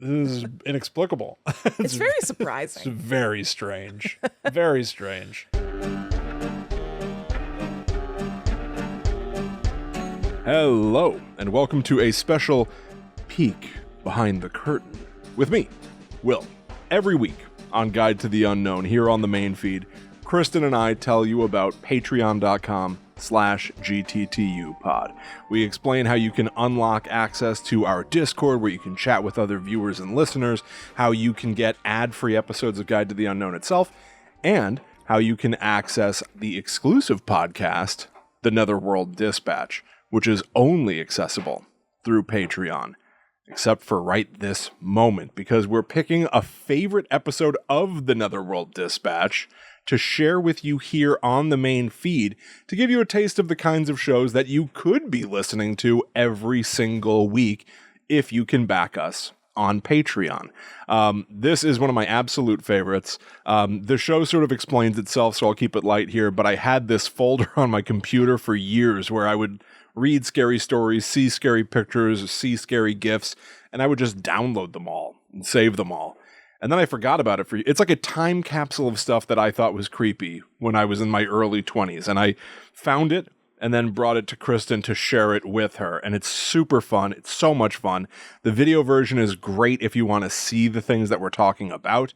This is inexplicable. It's very surprising. It's very strange. Very strange. Hello, and welcome to a special peek behind the curtain with me, Will. Every week on Guide to the Unknown here on the main feed, Kristen and I tell you about patreon.com/GTTU pod. We explain how you can unlock access to our Discord where you can chat with other viewers and listeners, how you can get ad-free episodes of Guide to the Unknown itself, and how you can access the exclusive podcast, The Netherworld Dispatch, which is only accessible through Patreon. Except for right this moment, because we're picking a favorite episode of the Netherworld Dispatch to share with you here on the main feed to give you a taste of the kinds of shows that you could be listening to every single week if you can back us on Patreon. This is one of my absolute favorites. The show sort of explains itself, so I'll keep it light here, but I had this folder on my computer for years where I would read scary stories, see scary pictures, see scary GIFs, and I would just download them all and save them all. And then I forgot about it it's like a time capsule of stuff that I thought was creepy when I was in my early 20s. And I found it and then brought it to Kristen to share it with her. And it's super fun. It's so much fun. The video version is great if you want to see the things that we're talking about.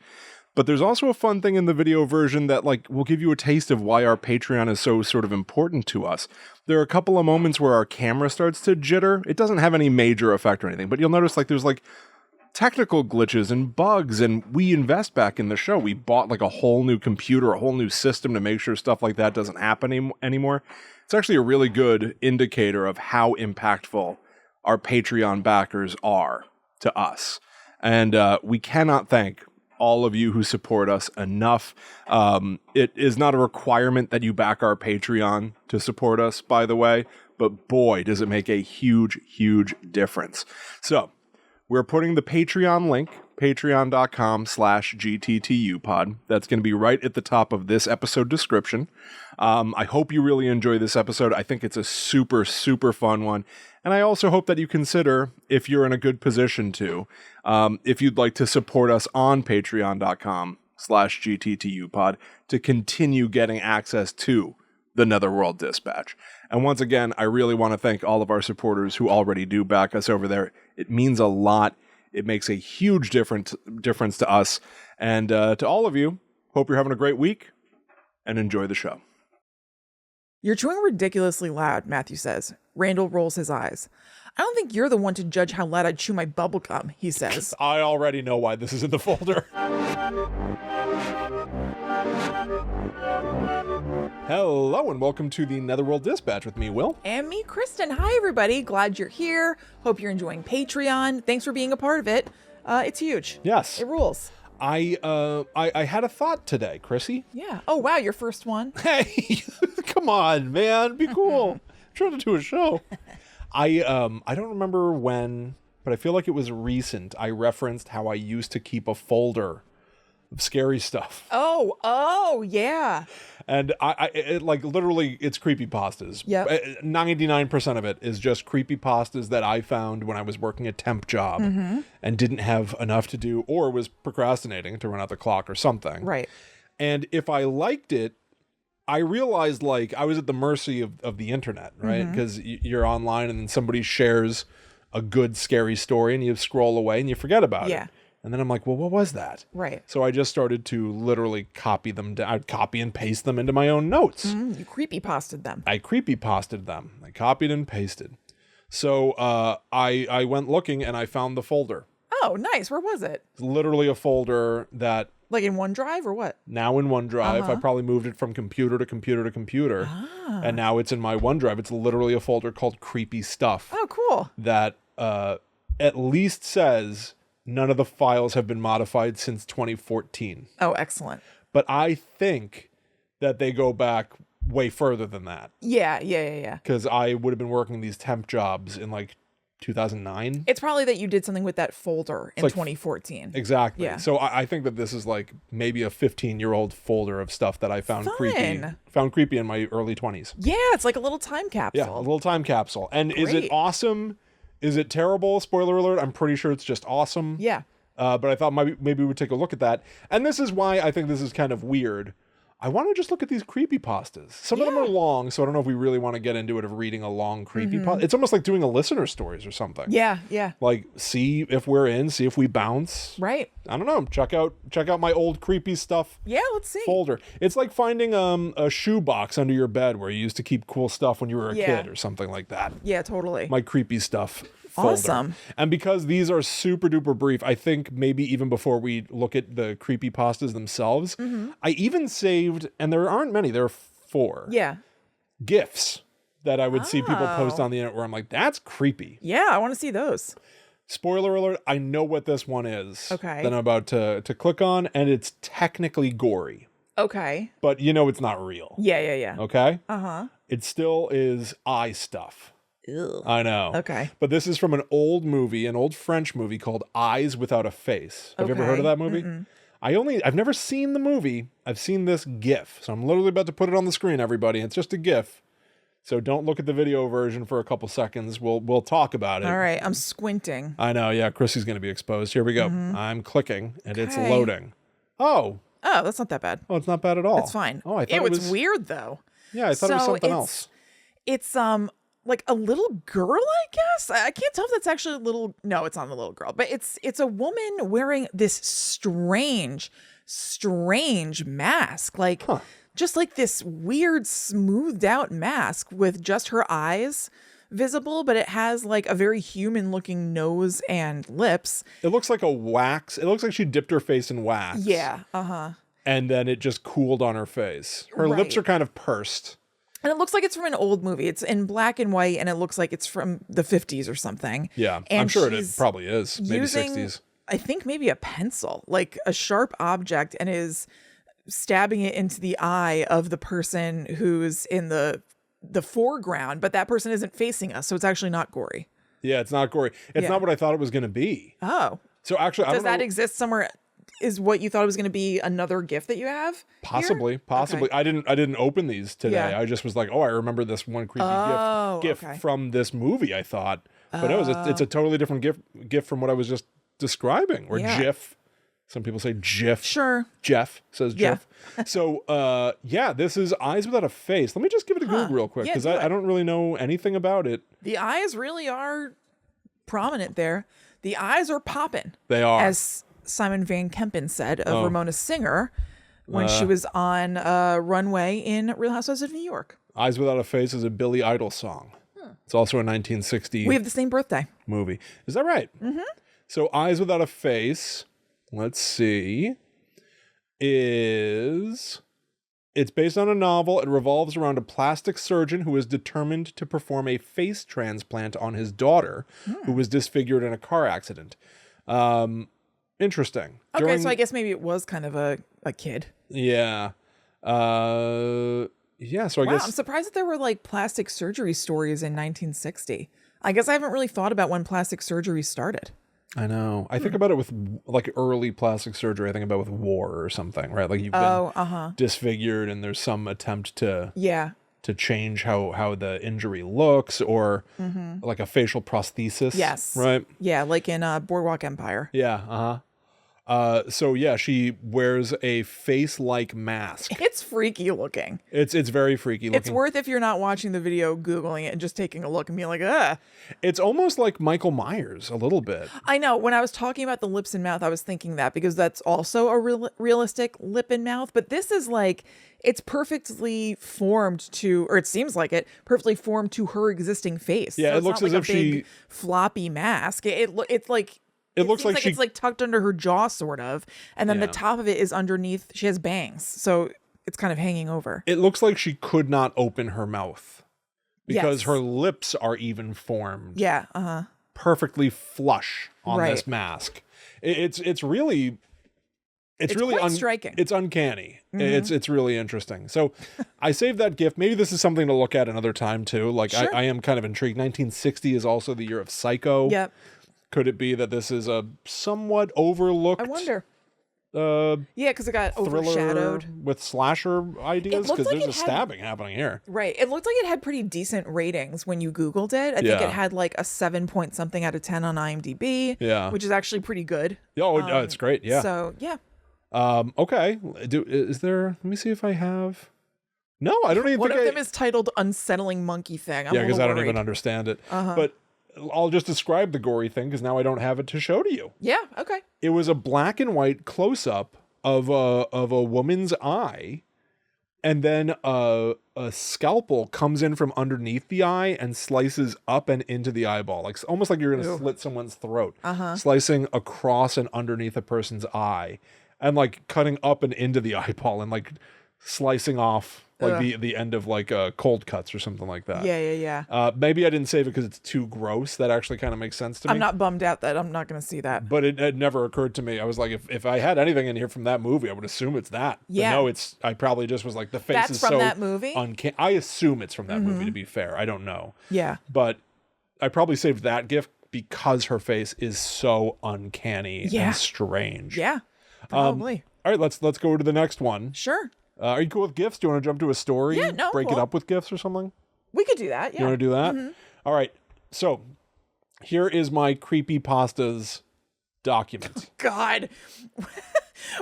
But there's also a fun thing in the video version that will give you a taste of why our Patreon is so sort of important to us. There are a couple of moments where our camera starts to jitter. It doesn't have any major effect or anything, but you'll notice there's technical glitches and bugs, and we invest back in the show. We bought a whole new computer, a whole new system to make sure stuff like that doesn't happen anymore. It's actually a really good indicator of how impactful our Patreon backers are to us. And we cannot thank all of you who support us enough. It is not a requirement that you back our Patreon to support us, by the way, but boy, does it make a huge, huge difference. So, we're putting the Patreon link, patreon.com/GTTU pod. That's going to be right at the top of this episode description. I hope you really enjoy this episode. I think it's a super, super fun one. And I also hope that you consider, if you're in a good position to, if you'd like to support us on patreon.com/GTTU pod to continue getting access to the Netherworld Dispatch. And once again, I really want to thank all of our supporters who already do back us over there. It means a lot. It makes a huge difference to us. And to all of you, hope you're having a great week and enjoy the show. You're chewing ridiculously loud, Matthew says. Randall rolls his eyes. I don't think you're the one to judge how loud I chew my bubble gum, he says. I already know why this is in the folder. Hello and welcome to the Netherworld Dispatch with me, Will. And me, Kristen. Hi, everybody. Glad you're here. Hope you're enjoying Patreon. Thanks for being a part of it. It's huge. Yes. It rules. I had a thought today, Chrissy. Yeah. Oh, wow. Your first one. Hey, come on, man. Be cool. I'm trying to do a show. I don't remember when, but I feel like it was recent. I referenced how I used to keep a folder of scary stuff. Oh, yeah. And it literally, it's creepypastas. Yep. 99% of it is just creepypastas that I found when I was working a temp job and didn't have enough to do or was procrastinating to run out the clock or something. Right. And if I liked it, I realized I was at the mercy of the internet, right? Because you're online and then somebody shares a good scary story and you scroll away and you forget about it. And then I'm like, well, what was that? Right. So I just started to literally copy them. I'd copy and paste them into my own notes. You creepypasted them. I creepypasted them. I copied and pasted. So I went looking and I found the folder. Oh, nice. Where was it? It's literally a folder that... Like in OneDrive or what? Now in OneDrive. I probably moved it from computer to computer to computer. And now it's in my OneDrive. It's literally a folder called Creepy Stuff. Oh, cool. That at least says... none of the files have been modified since 2014. Oh, excellent. But I think that they go back way further than that. Yeah. Because I would have been working these temp jobs in 2009. It's probably that you did something with that folder in 2014. Exactly. Yeah. So I think that this is maybe a 15-year-old folder of stuff that I found creepy. Fun. Found creepy in my early 20s. Yeah, it's like a little time capsule. Yeah, a little time capsule. And Great. Is it awesome? Is it terrible? Spoiler alert. I'm pretty sure it's just awesome. Yeah. But I thought maybe we would take a look at that. And this is why I think this is kind of weird. I want to just look at these creepypastas. Some of them are long, so I don't know if we really want to get into it of reading a long creepypasta. It's almost like doing a listener stories or something. Yeah. Like, see if we're in, see if we bounce. Right. I don't know. Check out my old creepy stuff. Yeah, let's see. Folder. It's like finding a shoe box under your bed where you used to keep cool stuff when you were a kid or something like that. Yeah, totally. My creepy stuff. Folder. Awesome. And because these are super duper brief, I think maybe even before we look at the creepy pastas themselves, I even saved, and there aren't many, there are 4 GIFs that I would see people post on the internet where I'm like, that's creepy. Yeah, I want to see those. Spoiler alert, I know what this one is. Okay. That I'm about to click on, and it's technically gory. Okay. But you know it's not real. Yeah. Okay? Uh-huh. It still is eye stuff. Ew. I know. Okay. But this is from an old movie, an old French movie called Eyes Without a Face. Have you ever heard of that movie? I've never seen the movie. I've seen this GIF. So I'm literally about to put it on the screen, everybody. It's just a GIF. So don't look at the video version for a couple seconds. We'll talk about it. All right. I'm squinting. I know. Yeah, Chrissy's going to be exposed. Here we go. I'm clicking and it's loading. Oh, that's not that bad. Oh, it's not bad at all. It's fine. Oh, I thought it was weird though. Yeah, I thought it was something else. It's like a little girl, I guess. I can't tell if that's actually a little. No, it's not a little girl, but it's a woman wearing this strange mask, like just like this weird smoothed out mask with just her eyes visible, but it has like a very human looking nose and lips. It looks like a wax. It looks like she dipped her face in wax. Yeah. And then it just cooled on her face. Her lips are kind of pursed. And it looks like it's from an old movie. It's in black and white, and it looks like it's from the 50s or something. Yeah, and I'm sure it probably is. Maybe 60s. I think maybe a pencil, like a sharp object, and is stabbing it into the eye of the person who's in the foreground, but that person isn't facing us, so it's actually not gory. Yeah, it's not gory. It's not what I thought it was going to be. Oh. So actually, does that exist somewhere? Is what you thought it was going to be another gift that you have? Possibly. Okay. I didn't open these today. Yeah. I just was like, oh, I remember this one creepy gift from this movie, I thought. But no, it's a totally different gift from what I was just describing. Or GIF. Some people say GIF. Sure. Jeff says GIF. So, this is Eyes Without a Face. Let me just give it a Google real quick, because I don't really know anything about it. The eyes really are prominent there. The eyes are popping. They are. As Simon Van Kempen said of Ramona Singer when she was on a runway in Real Housewives of New York. Eyes Without a Face is a Billy Idol song. It's also a 1960 We have the same birthday. Movie. Is that right? Mm-hmm. So Eyes Without a Face, let's see, it's based on a novel. It revolves around a plastic surgeon who is determined to perform a face transplant on his daughter, who was disfigured in a car accident. Interesting. Okay, so I guess maybe it was kind of a kid. Yeah. So I guess... I'm surprised that there were like plastic surgery stories in 1960. I guess I haven't really thought about when plastic surgery started. I know. I think about it with like early plastic surgery. I think about with war or something, right? Like you've been disfigured and there's some attempt to change how the injury looks, or like a facial prosthesis. Yes. Right? Yeah, like in Boardwalk Empire. Yeah, she wears a face-like mask. It's freaky looking. It's very freaky looking. It's worth, if you're not watching the video, Googling it and just taking a look and being like, ugh. It's almost like Michael Myers a little bit. I know. When I was talking about the lips and mouth, I was thinking that because that's also a realistic lip and mouth. But this is like, it's perfectly formed to, or it seems like it, perfectly formed to her existing face. Yeah, so it looks as if she... floppy mask. It's like... It looks like it's like tucked under her jaw, sort of, and then the top of it is underneath. She has bangs, so it's kind of hanging over. It looks like she could not open her mouth because her lips are even formed. Yeah, perfectly flush on this mask. It's really quite striking. It's uncanny. It's really interesting. So I saved that gift. Maybe this is something to look at another time too. Like I am kind of intrigued. 1960 is also the year of Psycho. Yep. Could it be that this is a somewhat overlooked... I wonder. Yeah, because it got thriller overshadowed. with slasher ideas, looked because like there's it a had- stabbing happening here. Right. It looked like it had pretty decent ratings when you Googled it. I think Yeah. it had like a 7 point something out of 10 on IMDb. Yeah. Which is actually pretty good. Oh, it's great. Yeah. So, yeah. Okay. Is there? Let me see if I have. No, I don't even One think of them is titled Unsettling Monkey Thing. I'm Yeah, because because I don't even understand it. But I'll just describe the gory thing because now I don't have it to show to you. Yeah, okay. It was a black and white close up of a woman's eye, and then a scalpel comes in from underneath the eye and slices up and into the eyeball, like almost like you're gonna slit someone's throat, slicing across and underneath a person's eye, and like cutting up and into the eyeball and like slicing off like the end of like cold cuts or something like that. Yeah. Maybe I didn't save it because it's too gross. That actually kind of makes sense to me. I'm not bummed out that I'm not going to see that. But it never occurred to me. I was like, if I had anything in here from that movie, I would assume it's that. Yeah. But no, I probably just was like, the face That's is from so that movie? uncanny. I assume it's from that movie, to be fair. I don't know. Yeah. But I probably saved that gift because her face is so uncanny and strange. Yeah. Probably. All right, let's go to the next one. Sure. Are you cool with gifts? Do you want to jump to a story? Yeah, no, Break it cool. up with gifts or something? We could do that. Yeah. You want to do that? All right. So here is my creepypastas document. God.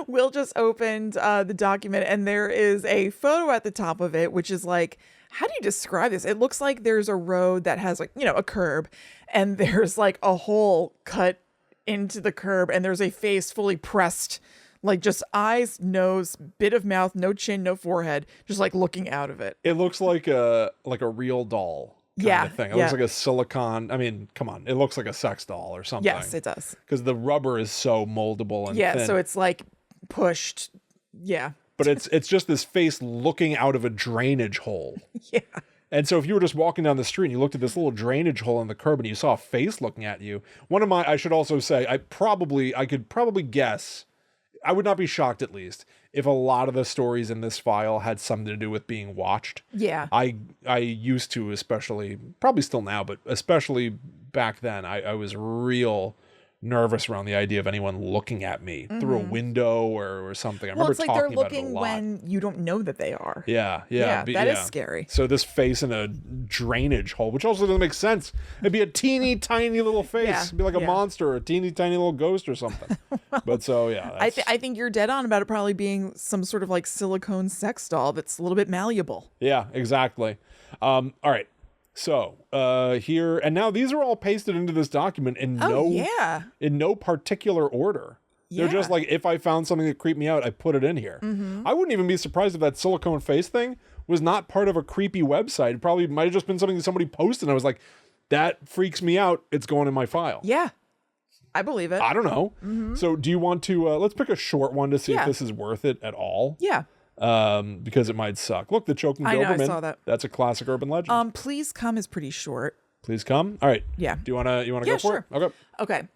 Will just opened the document and there is a photo at the top of it, which is like, how do you describe this? It looks like there's a road that has like, a curb, and there's like a hole cut into the curb, and there's a face fully pressed, like just eyes, nose, bit of mouth, no chin, no forehead, just like looking out of it. It looks like a real doll kind of thing. It looks like a silicone. I mean, come on. It looks like a sex doll or something. Yes, it does. Because the rubber is so moldable and thin. So it's like pushed. Yeah. But it's just this face looking out of a drainage hole. Yeah. And so if you were just walking down the street and you looked at this little drainage hole in the curb and you saw a face looking at you, I should also say, I could probably guess, I would not be shocked at least, if a lot of the stories in this file had something to do with being watched. Yeah. I used to, especially, probably still now, but especially back then, I was real nervous around the idea of anyone looking at me through a window or something. I remember it's like talking they're about it a looking lot. when you don't know that they are. Yeah, that is scary. So this face in a drainage hole, which also doesn't make sense. It'd be a teeny tiny little face. Yeah, It'd be like a monster or a teeny tiny little ghost or something. But so, yeah. I think you're dead on about it probably being some sort of like silicone sex doll that's a little bit malleable. Yeah, exactly. All right. So here, and now these are all pasted into this document in no particular order. They're just like, if I found something that creeped me out, I put it in here. I wouldn't even be surprised if that silicone face thing was not part of a creepy website. It probably might have just been something that somebody posted and I was like, that freaks me out. It's going in my file. Yeah. I believe it. I don't know. So do you want to, let's pick a short one to see if this is worth it at all. Yeah. Because it might suck. Look, the choking Doberman. I saw that. That's a classic urban legend. Please Come is pretty short. Please come. All right. Yeah. Do you want to go for it? Okay. Okay.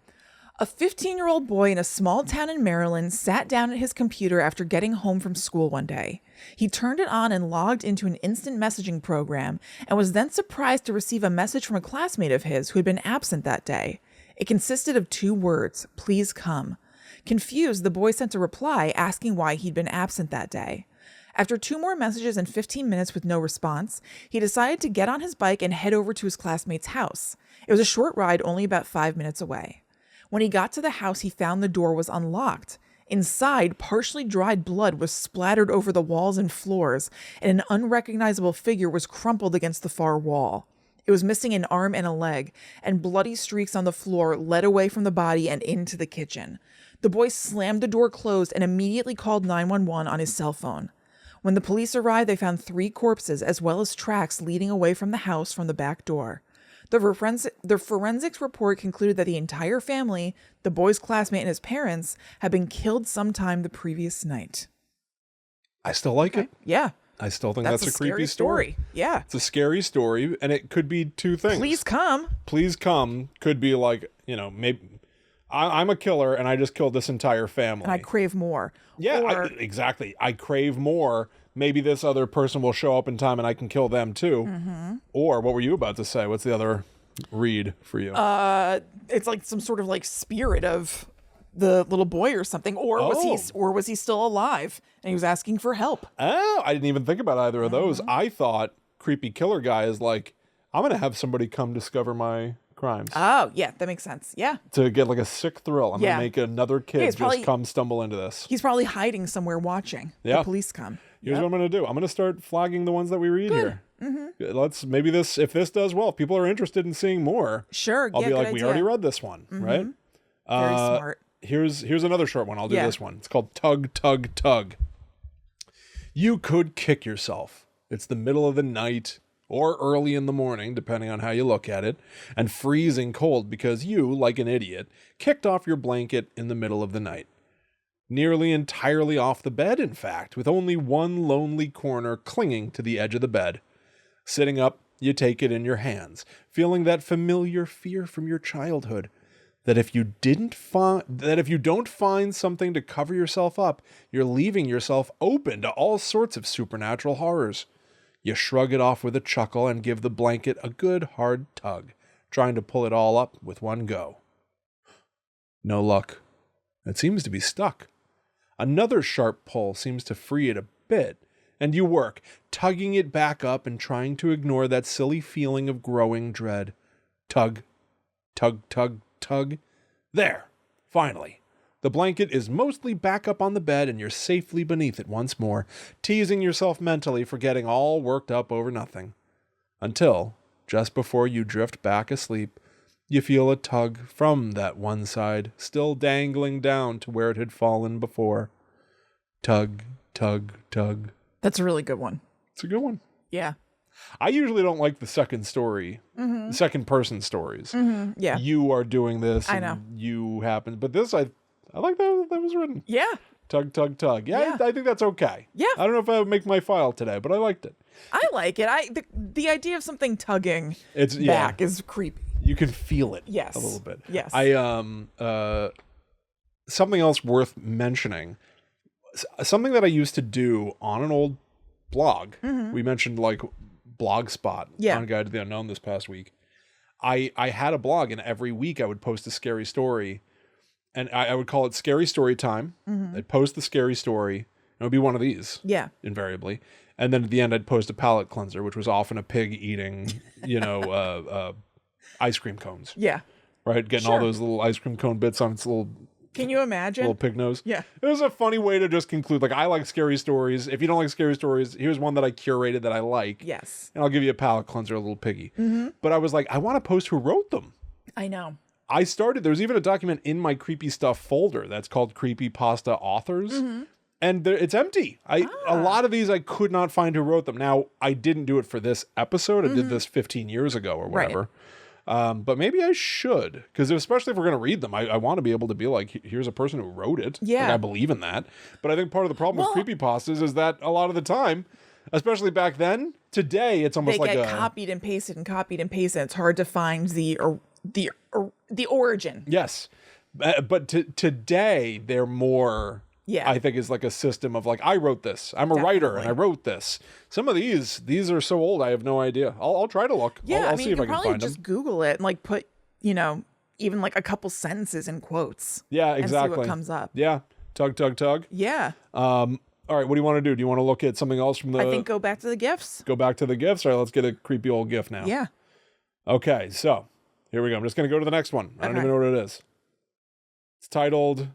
A 15-year-old boy in a small town in Maryland sat down at his computer after getting home from school one day. He turned it on and logged into an instant messaging program and was then surprised to receive a message from a classmate of his who had been absent that day. It consisted of 2 words, "Please come." Confused, the boy sent a reply asking why he'd been absent that day. After 2 more messages and 15 minutes with no response, he decided to get on his bike and head over to his classmate's house. It was a short ride, only about 5 minutes away. When he got to the house, he found the door was unlocked. Inside, partially dried blood was splattered over the walls and floors, and an unrecognizable figure was crumpled against the far wall. It was missing an arm and a leg, and bloody streaks on the floor led away from the body and into the kitchen. The boy slammed the door closed and immediately called 911 on his cell phone. When the police arrived, they found 3 corpses as well as tracks leading away from the house from the back door. The forensics report concluded that the entire family, the boy's classmate and his parents, had been killed sometime the previous night. I still like it. Yeah. I still think that's a creepy story. Yeah. It's a scary story, and it could be 2 things. Please come. Please come could be like, maybe I'm a killer and I just killed this entire family. And I crave more. Yeah, exactly. I crave more. Maybe this other person will show up in time and I can kill them too. Or what were you about to say? What's the other read for you? It's like some sort of like spirit of the little boy or something, or Oh. was he still alive and he was asking for help? Oh, I didn't even think about either of those. I thought creepy killer guy is like, I'm going to have somebody come discover my crimes. Oh, yeah, that makes sense. Yeah. To get like a sick thrill. I'm going Yeah. to make another kid he's just probably- come stumble into this. He's probably hiding somewhere watching Yeah. the police come. Here's what I'm going to do. I'm going to start flagging the ones that we read here. Let's maybe if this does well, if people are interested in seeing more, Sure. I'll yeah, be good like, we idea. already read this one, right? Very smart. Here's another short one. I'll do Yeah. this one. It's called Tug, Tug, Tug. You could kick yourself. It's the middle of the night or early in the morning, depending on how you look at it, and freezing cold because you, like an idiot, kicked off your blanket in the middle of the night. Nearly entirely off the bed, in fact, with only one lonely corner clinging to the edge of the bed. Sitting up, you take it in your hands, feeling that familiar fear from your childhood, that if you don't find something to cover yourself up, you're leaving yourself open to all sorts of supernatural horrors. You shrug it off with a chuckle and give the blanket a good hard tug, trying to pull it all up with one go. No luck. It seems to be stuck. Another sharp pull seems to free it a bit, and you work, tugging it back up and trying to ignore that silly feeling of growing dread. Tug, tug, tug, tug. There, finally. The blanket is mostly back up on the bed and you're safely beneath it once more, teasing yourself mentally for getting all worked up over nothing. Until, just before you drift back asleep, you feel a tug from that one side, still dangling down to where it had fallen before. Tug, tug, tug. That's a really good one. It's a good one. Yeah. I usually don't like the second story, second person stories. Yeah. You are doing this. I know. And you happen. But this, I like that was written. Yeah. Tug, tug, tug. Yeah, Yeah. I think that's okay. Yeah. I don't know if I would make my file today, but I liked it. I like it. The idea of something tugging It's back is creepy. You can feel it. Yes. A little bit. Yes. Something else worth mentioning. Something that I used to do on an old blog. We mentioned like Blogspot on Guide to the Unknown this past week. I had a blog, and every week I would post a scary story, and I would call it Scary Story Time. I'd post the scary story. It would be one of these. Yeah. Invariably. And then at the end, I'd post a palate cleanser, which was often a pig eating, ice cream cones. Yeah. Right? Getting all those little ice cream cone bits on its little Can you imagine? little pig nose. Yeah. It was a funny way to just conclude. Like, I like scary stories. If you don't like scary stories, here's one that I curated that I like. Yes. And I'll give you a palate cleanser, a little piggy. But I was like, I want to post who wrote them. I know. There was even a document in my creepy stuff folder that's called Creepypasta Authors. And it's empty. A lot of these I could not find who wrote them. Now, I didn't do it for this episode. I did this 15 years ago or whatever. But maybe I should, because especially if we're going to read them, I want to be able to be like, here's a person who wrote it. Yeah. Like, I believe in that. But I think part of the problem with creepypastas is that a lot of the time, especially back then, today it's almost They like get copied and pasted and copied and pasted. It's hard to find the origin. Yes. But today they're more... Yeah. I think is like a system of like, I wrote this. I'm a writer and I wrote this. Some of these are so old, I have no idea. I'll try to look. Yeah, I'll I mean, see if you I can probably find just them. Google it and like put, even like a couple sentences in quotes. Yeah, exactly. And see what comes up. Yeah. Tug, tug, tug. Yeah. All right, what do you want to do? Do you want to look at something else from the... I think go back to the gifts. Go back to the gifts? All right, let's get a creepy old gift now. Yeah. Okay, so here we go. I'm just going to go to the next one. I don't even know what it is. It's titled...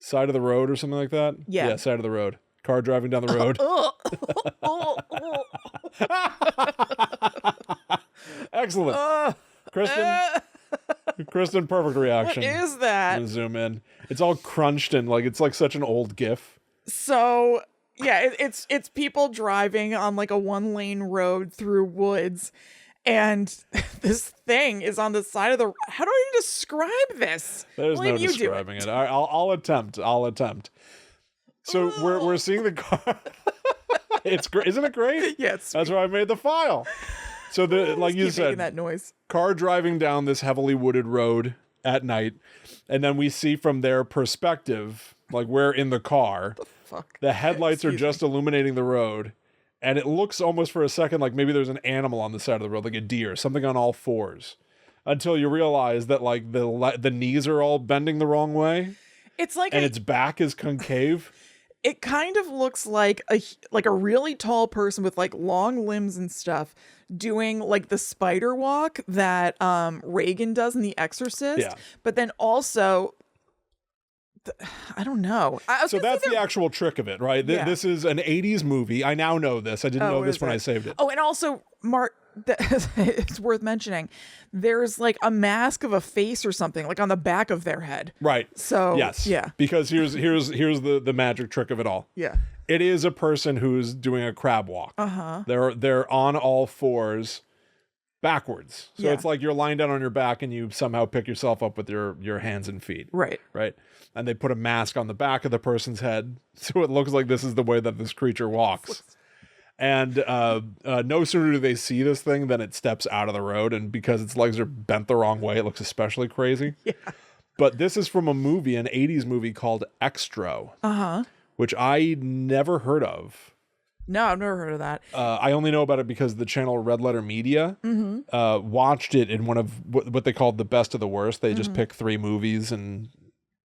Side of the Road or something like that? Yeah. Yeah, Side of the Road. Car driving down the road. Excellent. Kristen, perfect reaction. What is I'm that? gonna zoom in. It's all crunched and like it's like such an old GIF. So yeah, it's people driving on like a 1-lane road through woods, and this thing is on the side of the. How do I describe this? There's William, no you do describing it. All right, I'll attempt. So we're seeing the car. It's great, isn't it great? Yeah, it's That's why I made the file. So like you keep said, making that noise. car driving down this heavily wooded road at night, and then we see from their perspective, like we're in the car. Fuck. The headlights are Excuse just illuminating the road, and it looks almost for a second like maybe there's an animal on the side of the road, like a deer, something on all fours. until you realize that like the knees are all bending the wrong way It's like and its back is concave. it kind of looks like a really tall person with like long limbs and stuff doing like the spider walk that Reagan does in The Exorcist. Yeah. But then also I don't know. So that's the actual trick of it, right? Yeah. This is an 80s movie. I now know this. I didn't know this when I saved it. Oh, and also, Mark, it's worth mentioning, there's like a mask of a face or something like on the back of their head. Right. So yes. Yeah. Because here's the magic trick of it all. Yeah. It is a person who's doing a crab walk. Uh-huh. They're on all fours backwards. So Yeah. it's like you're lying down on your back and you somehow pick yourself up with your hands and feet. Right. Right. And they put a mask on the back of the person's head, so it looks like this is the way that this creature walks. And no sooner do they see this thing than it steps out of the road, and because its legs are bent the wrong way, it looks especially crazy. Yeah. But this is from a movie, an 80s movie called Extro, which I never heard of. No, I've never heard of that. I only know about it because the channel Red Letter Media watched it in one of what they called the best of the worst. They just pick 3 movies and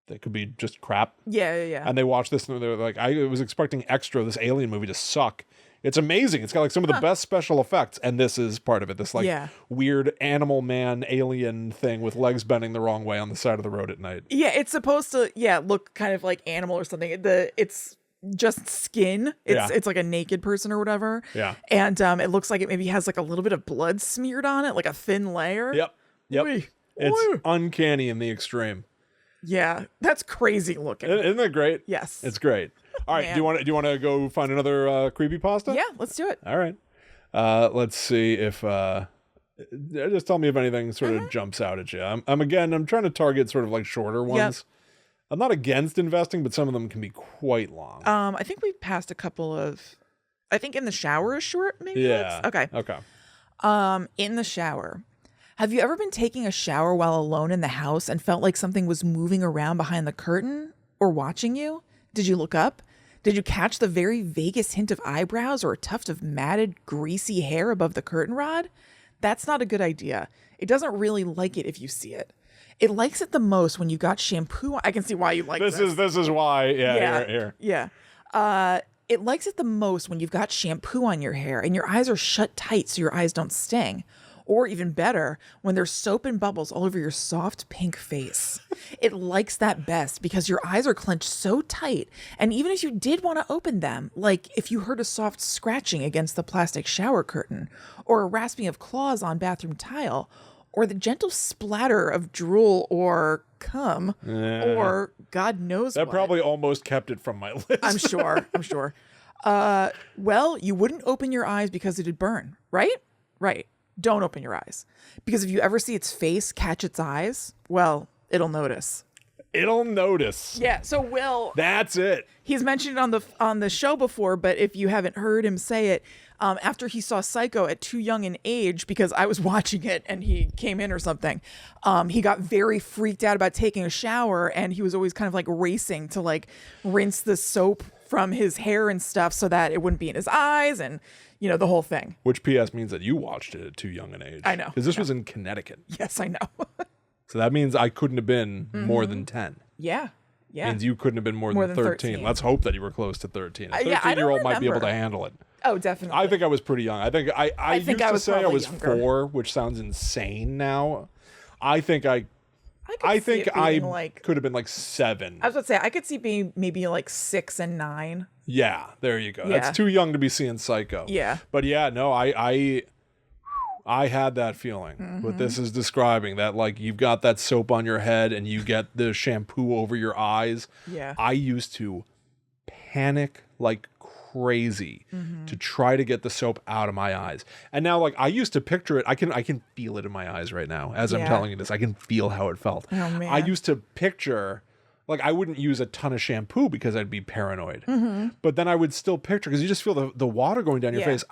they could be just crap. Yeah. And they watched this and they were like, I was expecting Extra, this alien movie, to suck. It's amazing. It's got like some of the best special effects. And this is part of it. This like weird animal man alien thing with legs bending the wrong way on the side of the road at night. Yeah, it's supposed to look kind of like animal or something. It's just skin. It's like a naked person or whatever. Yeah. And it looks like it maybe has like a little bit of blood smeared on it, like a thin layer. Yep. Oy. It's uncanny in the extreme. Yeah, that's crazy looking. Isn't that great? Yes. It's great. All right, do you want to go find another creepypasta? Yeah, let's do it. All right. Let's see if just tell me if anything sort of jumps out at you. I'm trying to target sort of like shorter ones. Yep. I'm not against investing, but some of them can be quite long. I think we passed a couple of. I think in the shower is short. Maybe. Yeah. Okay. In the shower. Have you ever been taking a shower while alone in the house and felt like something was moving around behind the curtain or watching you? Did you look up? Did you catch the very vaguest hint of eyebrows or a tuft of matted, greasy hair above the curtain rod? That's not a good idea. It doesn't really like it if you see it. It likes it the most when you've got shampoo. I can see why you like this. This is why. Yeah. Here. Yeah. It likes it the most when you've got shampoo on your hair and your eyes are shut tight so your eyes don't sting. Or even better, when there's soap and bubbles all over your soft pink face. It likes that best because your eyes are clenched so tight, and even if you did want to open them, like if you heard a soft scratching against the plastic shower curtain, or a rasping of claws on bathroom tile, or the gentle splatter of drool or cum, or God knows that what. probably almost kept it from my list. I'm sure. Well, you wouldn't open your eyes because it'd burn, right? Right. Don't open your eyes. Because if you ever see its face catch its eyes, well, it'll notice. It'll notice. Yeah, so Will... That's it. He's mentioned it on the show before, but if you haven't heard him say it, after he saw Psycho at too young an age, because I was watching it and he came in or something, he got very freaked out about taking a shower, and he was always kind of like racing to like rinse the soap from his hair and stuff so that it wouldn't be in his eyes and... You know, the whole thing. Which PS means that you watched it at too young an age. I know. Because this was in Connecticut. Yes, I know. So that means I couldn't have been more than 10. Yeah. Means you couldn't have been more than 13. Let's hope that you were close to 13. A 13-year-old might be able to handle it. Oh, definitely. I think I was pretty young. I think I used to say I was younger. 4, which sounds insane now. I think I could have been like 7. I was about to say, I could see being maybe like 6 and 9. Yeah, there you go. Yeah. That's too young to be seeing Psycho. Yeah. But yeah, no, I had that feeling. What this is describing, that like you've got that soap on your head and you get the shampoo over your eyes. Yeah. I used to panic like crazy to try to get the soap out of my eyes. And now like I used to picture it. I can feel it in my eyes right now as I'm telling you this. I can feel how it felt. Oh, man. I used to picture, like I wouldn't use a ton of shampoo because I'd be paranoid. But then I would still picture, because you just feel the water going down your face.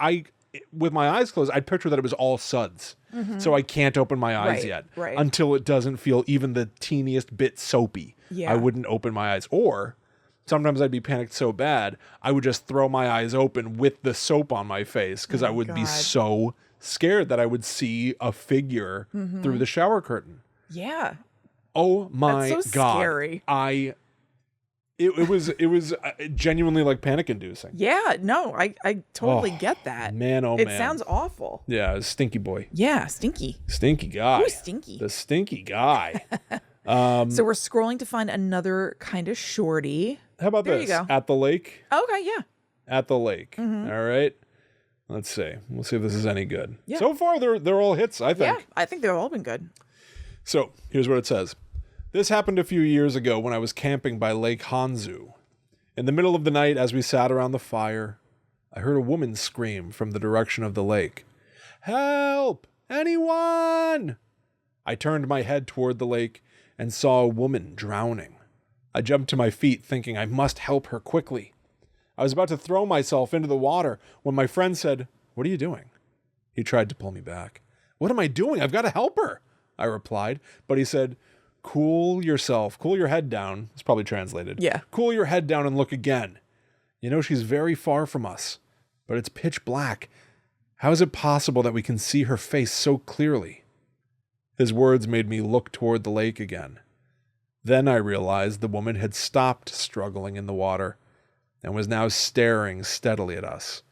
With my eyes closed, I'd picture that it was all suds. So I can't open my eyes yet until it doesn't feel even the teeniest bit soapy. Yeah. I wouldn't open my eyes. Or sometimes I'd be panicked so bad, I would just throw my eyes open with the soap on my face because I would be so scared that I would see a figure through the shower curtain. Yeah. Oh my That's so God. scary. It was genuinely like panic inducing. Yeah, no, I totally get that. Man, oh it man. It sounds awful. Yeah, stinky boy. Yeah, stinky. Stinky guy. Who's stinky? The stinky guy. So we're scrolling to find another kind of shorty. How about There this? you go. At the lake? Okay, yeah. At the lake. All right. Let's see. We'll see if this is any good. Yeah. So far, they're all hits, I think. Yeah, I think they've all been good. So here's what it says. This happened a few years ago when I was camping by Lake Hanzu. In the middle of the night, as we sat around the fire, I heard a woman scream from the direction of the lake. Help! Anyone! I turned my head toward the lake and saw a woman drowning. I jumped to my feet thinking I must help her quickly. I was about to throw myself into the water when my friend said, "What are you doing?" He tried to pull me back. "What am I doing? I've got to help her," I replied, but he said, "Cool yourself. Cool your head down." It's probably translated. Yeah. "Cool your head down and look again. You know, she's very far from us, but it's pitch black. How is it possible that we can see her face so clearly?" His words made me look toward the lake again. Then I realized the woman had stopped struggling in the water and was now staring steadily at us.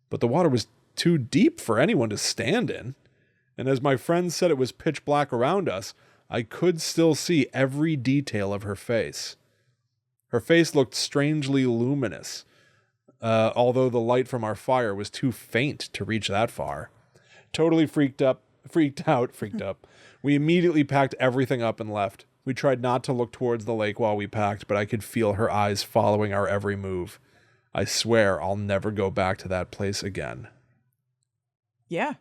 But the water was too deep for anyone to stand in. And as my friend said it was pitch black around us, I could still see every detail of her face. Her face looked strangely luminous, although the light from our fire was too faint to reach that far. Totally freaked out. We immediately packed everything up and left. We tried not to look towards the lake while we packed, but I could feel her eyes following our every move. I swear I'll never go back to that place again. Yeah.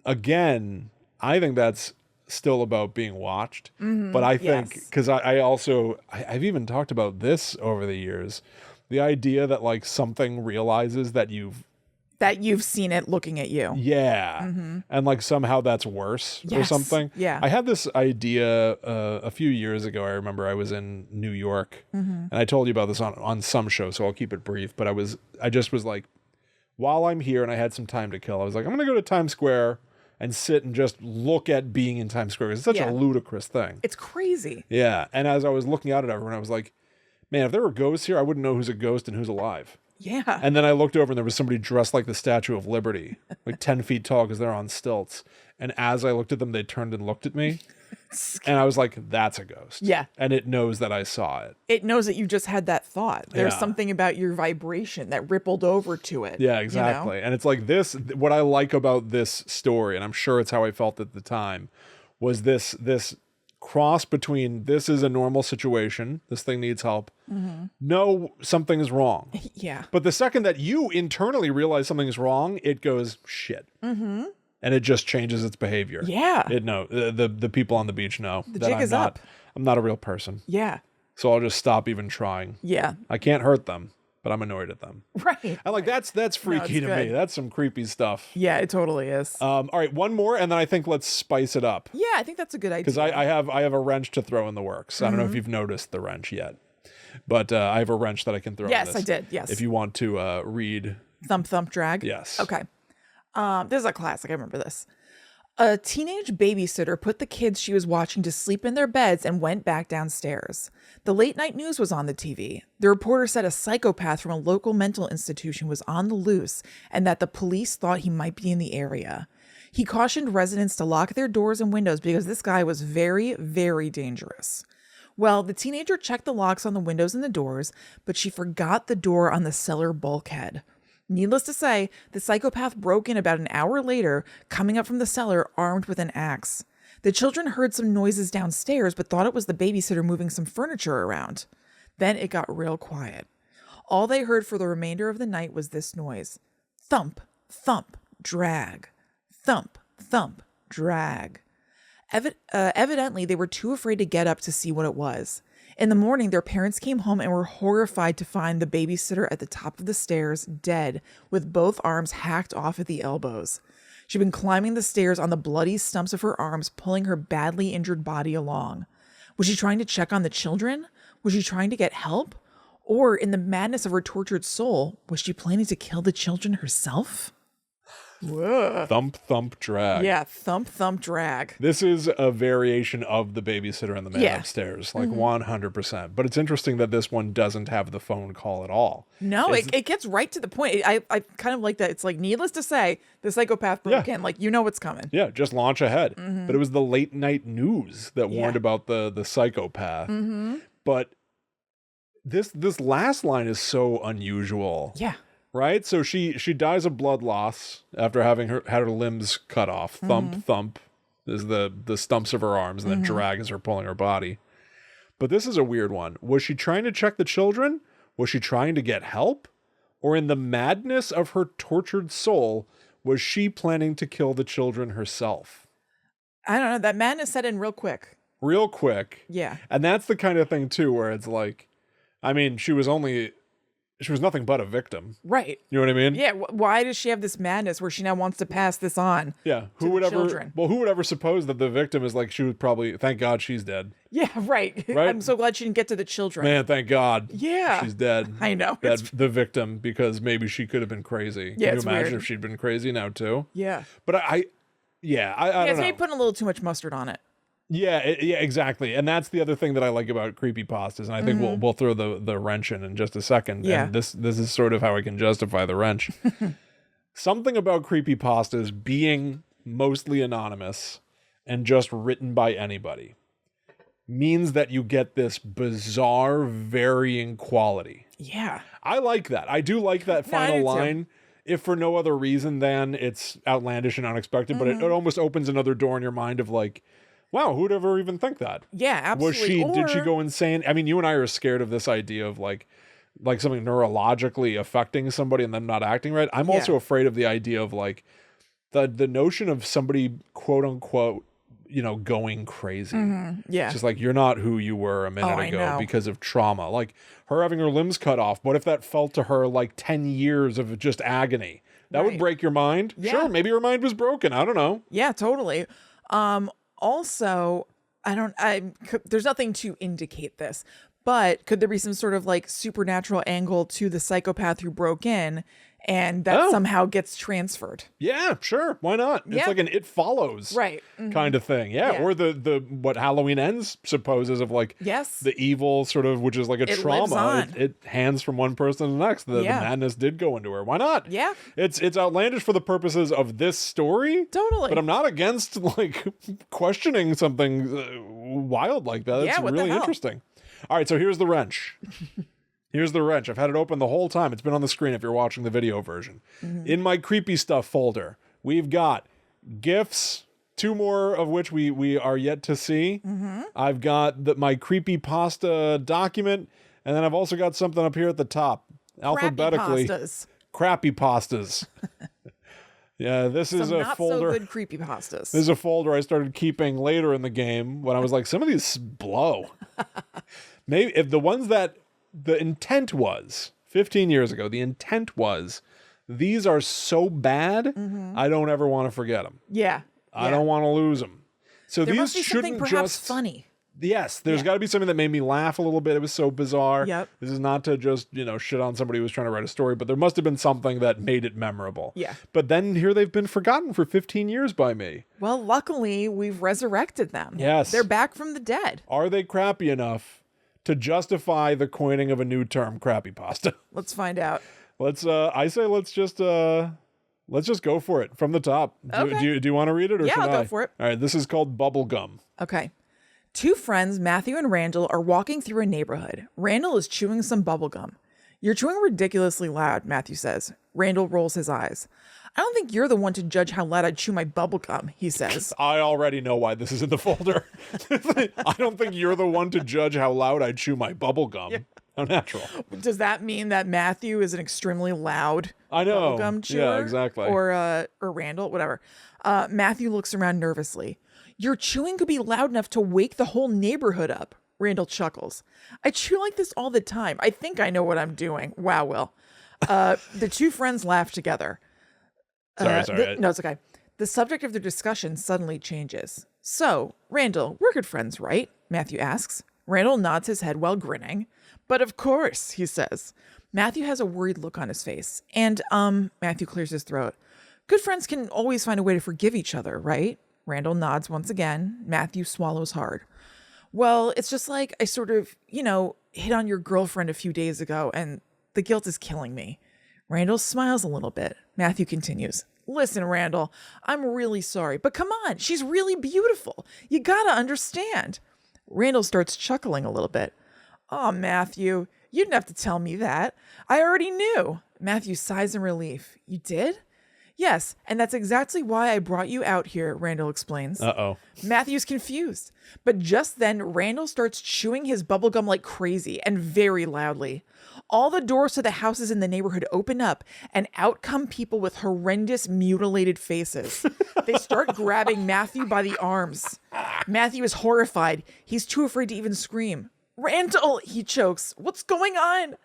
Again, I think that's still about being watched. But I think, because I've even talked about this over the years, the idea that like something realizes that you've seen it looking at you. Yeah. And like somehow that's worse or something. Yeah. I had this idea a few years ago. I remember I was in New York and I told you about this on some show, so I'll keep it brief. But I just was like, while I'm here and I had some time to kill, I was like, I'm going to go to Times Square and sit and just look at being in Times Square. It's such a ludicrous thing. It's crazy. Yeah. And as I was looking out at everyone, I was like, man, if there were ghosts here, I wouldn't know who's a ghost and who's alive. Yeah. And then I looked over and there was somebody dressed like the Statue of Liberty, like 10 feet tall because they're on stilts. And as I looked at them, they turned and looked at me. And I was like, that's a ghost. Yeah. And it knows that I saw it. It knows that you just had that thought. There's something about your vibration that rippled over to it. Yeah, exactly. You know? And it's like this, what I like about this story, and I'm sure it's how I felt at the time, was this cross between this is a normal situation, this thing needs help. No, something is wrong. Yeah. But the second that you internally realize something is wrong, it goes shit. And it just changes its behavior. Yeah. The people on the beach know the that jig is up. I'm not a real person. Yeah. So I'll just stop even trying. Yeah. I can't hurt them, but I'm annoyed at them. Right. And like that's freaky to me. That's some creepy stuff. Yeah, it totally is. All right, one more, and then I think let's spice it up. Yeah, I think that's a good idea. Because I have a wrench to throw in the works. I don't know if you've noticed the wrench yet, but I have a wrench that I can throw. Yes, in this I did. Yes. If you want to read. Thump, thump, drag. Yes. Okay. This is a classic. I remember this. A teenage babysitter put the kids she was watching to sleep in their beds and went back downstairs. The late night news was on the TV. The reporter said a psychopath from a local mental institution was on the loose and that the police thought he might be in the area. He cautioned residents to lock their doors and windows because this guy was very, very dangerous. Well, the teenager checked the locks on the windows and the doors, but she forgot the door on the cellar bulkhead. Needless to say, the psychopath broke in about an hour later, coming up from the cellar armed with an axe. The children heard some noises downstairs, but thought it was the babysitter moving some furniture around. Then it got real quiet. All they heard for the remainder of the night was this noise. Thump, thump, drag. Thump, thump, drag. Evidently, they were too afraid to get up to see what it was. In the morning, their parents came home and were horrified to find the babysitter at the top of the stairs, dead, with both arms hacked off at the elbows. She'd been climbing the stairs on the bloody stumps of her arms, pulling her badly injured body along. Was she trying to check on the children? Was she trying to get help? Or, in the madness of her tortured soul, was she planning to kill the children herself? Whoa. Thump, thump, drag. Yeah, thump, thump, drag. This is a variation of the babysitter and the man Yeah. upstairs, like 100%. But it's interesting that this one doesn't have the phone call at all. No, it gets right to the point. I kind of like that. It's like, needless to say, the psychopath broke in. Like, you know what's coming. Yeah, just launch ahead. But it was the late night news that warned about the psychopath. But this last line is so unusual. Yeah. Right? So she dies of blood loss after having had her limbs cut off. Thump, thump is the stumps of her arms, and then drag as her pulling her body. But this is a weird one. Was she trying to check the children? Was she trying to get help? Or in the madness of her tortured soul, was she planning to kill the children herself? I don't know. That madness set in real quick. Real quick. Yeah. And that's the kind of thing, too, where it's like, I mean, she was nothing but a victim. Right. You know what I mean? Yeah. Why does she have this madness where she now wants to pass this on? Yeah. Who would ever suppose that the victim is like, she would probably, thank God she's dead. Yeah, right. I'm so glad she didn't get to the children. Man, thank God. Yeah. She's dead. I know. The victim, because maybe she could have been crazy. Yeah, Can it's you imagine weird. if she'd been crazy now too? Yeah. But I don't It's know. maybe putting a little too much mustard on it. Yeah, exactly. And that's the other thing that I like about creepypastas. And I think we'll throw the wrench in just a second. Yeah. And this is sort of how I can justify the wrench. Something about creepypastas being mostly anonymous and just written by anybody means that you get this bizarre varying quality. Yeah. I like that. I do like that No, I final do too. line, if for no other reason than it's outlandish and unexpected, but it almost opens another door in your mind of like, wow, who'd ever even think that? Yeah, absolutely. Did she go insane? I mean, you and I are scared of this idea of like something neurologically affecting somebody and them not acting right. I'm also afraid of the idea of like the notion of somebody, quote unquote, going crazy. Yeah. It's just like, you're not who you were a minute I ago know. because of trauma. Like her having her limbs cut off. What if that felt to her like 10 years of just agony? That would Right. break your mind. Yeah. Sure, maybe her mind was broken. I don't know. Yeah, totally. Also, there's nothing to indicate this, but could there be some sort of like supernatural angle to the psychopath who broke in and that somehow gets transferred? Yeah, sure. Why not? It's Yeah. like an It Follows Right. kind of thing. Yeah. Yeah. Or the what Halloween Ends supposes of like Yes. the evil sort of, which is like a It lives trauma. on. It hands from one person to the next. The Yeah. madness did go into her. Why not? Yeah. It's outlandish for the purposes of this story. Totally. But I'm not against like questioning something wild like that. Yeah, It's what the really hell? interesting. All right, so here's the wrench. Here's the wrench. I've had it open the whole time. It's been on the screen if you're watching the video version. In my creepy stuff folder, we've got GIFs, 2 more of which we are yet to see. I've got my creepy pasta document, and then I've also got something up here at the top, alphabetically. Pastas. Crappy pastas. Yeah, this is Some a not folder. so good creepy pastas. This is a folder I started keeping later in the game when I was like, some of these blow. Maybe if the ones that the intent was 15 years ago, the intent was these are so bad, I don't ever want to forget them. Yeah. I don't want to lose them. So There these must be something shouldn't perhaps just funny. Yes, there's got to be something that made me laugh a little bit. It was so bizarre. Yep. This is not to just, shit on somebody who was trying to write a story, but there must have been something that made it memorable. Yeah. But then here they've been forgotten for 15 years by me. Well, luckily, we've resurrected them. Yes. They're back from the dead. Are they crappy enough to justify the coining of a new term, crappy pasta? Let's find out. Let's just go for it from the top. Okay. Do you want to read it or Yeah, should I'll I? go for it. All right, this is called Bubblegum. Okay. 2 friends, Matthew and Randall, are walking through a neighborhood. Randall is chewing some bubblegum. You're chewing ridiculously loud, Matthew says. Randall rolls his eyes. I don't think you're the one to judge how loud I chew my bubblegum, he says. I already know why this is in the folder. I don't think you're the one to judge how loud I chew my bubblegum. Yeah. How natural. Does that mean that Matthew is an extremely loud bubblegum chewer? Yeah, exactly. Or Randall, whatever. Matthew looks around nervously. Your chewing could be loud enough to wake the whole neighborhood up. Randall chuckles. I chew like this all the time. I think I know what I'm doing. Wow, Will. The 2 friends laugh together. Sorry. No, it's okay. The subject of their discussion suddenly changes. So, Randall, we're good friends, right? Matthew asks. Randall nods his head while grinning. But of course, he says. Matthew has a worried look on his face. And, Matthew clears his throat. Good friends can always find a way to forgive each other, right? Randall nods once again. Matthew swallows hard. Well, it's just like I sort of, hit on your girlfriend a few days ago, and the guilt is killing me. Randall smiles a little bit. Matthew continues. Listen, Randall, I'm really sorry, but come on, she's really beautiful. You gotta understand. Randall starts chuckling a little bit. Oh, Matthew, you didn't have to tell me that. I already knew. Matthew sighs in relief. You did? Yes, and that's exactly why I brought you out here, Randall explains. Uh-oh. Matthew's confused. But just then, Randall starts chewing his bubblegum like crazy and very loudly. All the doors to the houses in the neighborhood open up, and out come people with horrendous, mutilated faces. They start grabbing Matthew by the arms. Matthew is horrified. He's too afraid to even scream. Randall, he chokes. What's going on?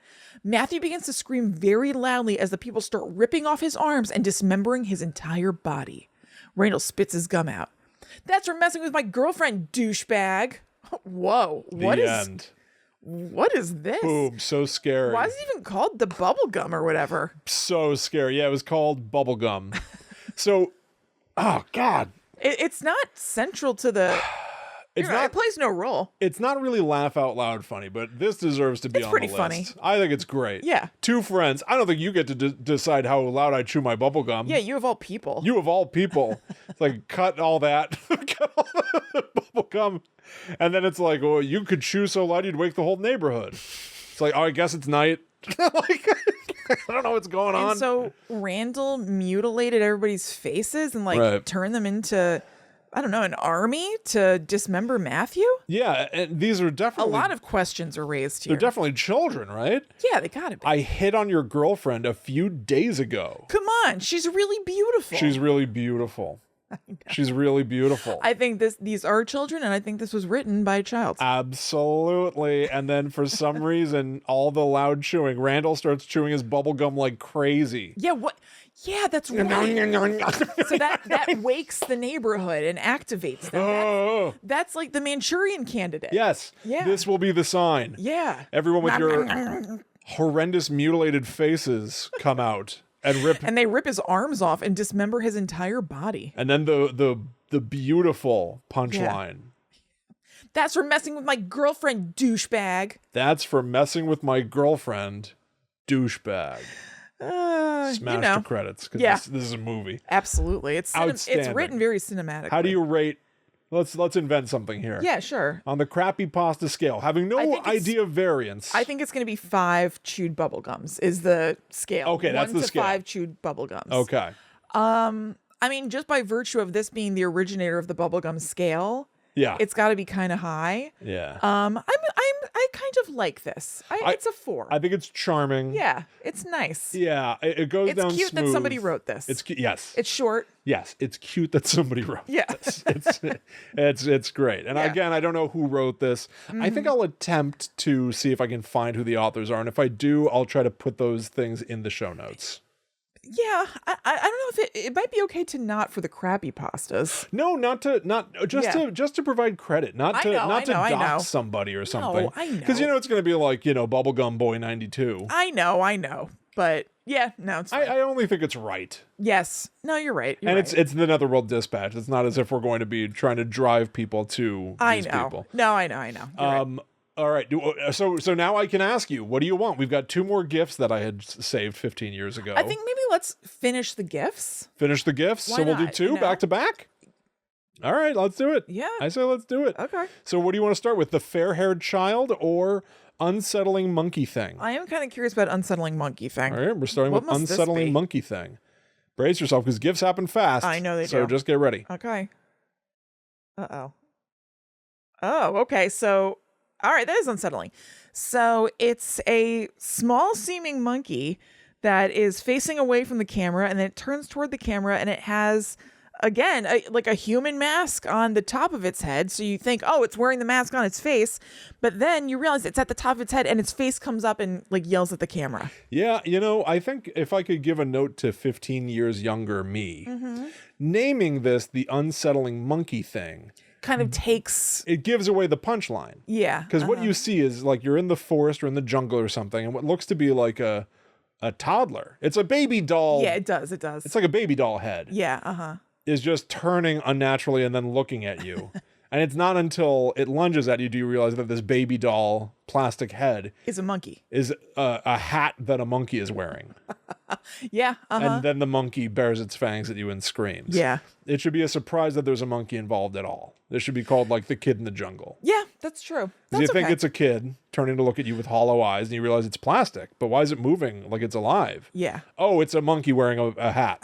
Matthew begins to scream very loudly as the people start ripping off his arms and dismembering his entire body. Randall spits his gum out. That's for messing with my girlfriend, douchebag. Whoa. What is this? Boom, so scary. Why is it even called the bubble gum or whatever? So scary. Yeah, it was called bubblegum. So, oh, God. It's not central to the... It plays no role. It's not really laugh out loud funny, but this deserves to be on the list. It's pretty funny. I think it's great. Yeah. Two friends. I don't think you get to decide how loud I chew my bubble gum. Yeah, you of all people. You of all people. It's like, cut all that. Cut all the bubble gum. And then it's like, well, you could chew so loud you'd wake the whole neighborhood. It's like, oh, I guess it's night. Like, I don't know what's going on. And so Randall mutilated everybody's faces and turned them into... I don't know, an army to dismember Matthew? Yeah, and these are definitely... A lot of questions are raised here. They're definitely children, right? Yeah, they gotta be. I hit on your girlfriend a few days ago. Come on, she's really beautiful. She's really beautiful. She's really beautiful. I think these are children, and I think this was written by a child. Absolutely. And then for some reason, all the loud chewing, Randall starts chewing his bubble gum like crazy. Yeah, what... Yeah, that's right. So that wakes the neighborhood and activates them. That's like the Manchurian Candidate. Yes. Yeah. This will be the sign. Yeah. Everyone with your horrendous mutilated faces come out and rip. And they rip his arms off and dismember his entire body. And then the beautiful punchline. Yeah. That's for messing with my girlfriend, douchebag. That's for messing with my girlfriend, douchebag. Smash the credits because this is a movie. Absolutely, it's written very cinematically. How do you rate? Let's invent something here. Yeah, sure. On the creepypasta scale, having no idea of variance. I think it's going to be 5 chewed bubble gums is the scale. Okay, that's the scale. 1 to 5 chewed bubble gums. Okay. I mean, just by virtue of this being the originator of the bubblegum scale, yeah, it's got to be kind of high. Yeah. I kind of like this. It's a 4. I think it's charming. Yeah, it's nice. Yeah, it goes down smooth. It's cute that somebody wrote this. It's cute. Yes. It's short. Yes, it's cute that somebody wrote this. It's great. And again, I don't know who wrote this. I think I'll attempt to see if I can find who the authors are, and if I do, I'll try to put those things in the show notes. Yeah, I don't know if it might be okay to not for the crappy pastas. No, just to provide credit, not to dox somebody or something. No, I know. Because it's going to be like, Bubblegum Boy 92. I know. But yeah, no, it's fine. I only think it's right. Yes. No, you're right. It's the Netherworld Dispatch. It's not as if we're going to be trying to drive people to these people. No, I know. You're right. All right. So now I can ask you, what do you want? We've got 2 more gifts that I had saved 15 years ago. I think maybe let's finish the gifts. Finish the gifts? Why so we'll not, do 2 back to back? All right, let's do it. Yeah. I say let's do it. Okay. So what do you want to start with? The fair-haired child or unsettling monkey thing? I am kind of curious about unsettling monkey thing. All right, we're starting with unsettling monkey thing. Brace yourself because gifts happen fast. I know they do. So just get ready. Okay. Uh-oh. Oh, okay. So... All right, that is unsettling. So it's a small seeming monkey that is facing away from the camera, and then it turns toward the camera, and it has, again, like a human mask on the top of its head. So you think, oh, it's wearing the mask on its face, but then you realize it's at the top of its head, and its face comes up and like yells at the camera. Yeah, I think if I could give a note to 15 years younger me, naming this the unsettling monkey thing kind of it gives away the punchline. Yeah. Because what you see is like you're in the forest or in the jungle or something, and what looks to be like a a toddler. It's a baby doll. Yeah, it does. It does. It's like a baby doll head. Yeah. Is just turning unnaturally and then looking at you. And it's not until it lunges at you do you realize that this baby doll plastic head Is a monkey. is a hat that a monkey is wearing. Yeah. And then the monkey bares its fangs at you and screams. Yeah. It should be a surprise that there's a monkey involved at all. This should be called like the kid in the jungle. Yeah, that's true. Because you think it's a kid turning to look at you with hollow eyes and you realize it's plastic, but why is it moving like it's alive? Yeah. Oh, it's a monkey wearing a hat.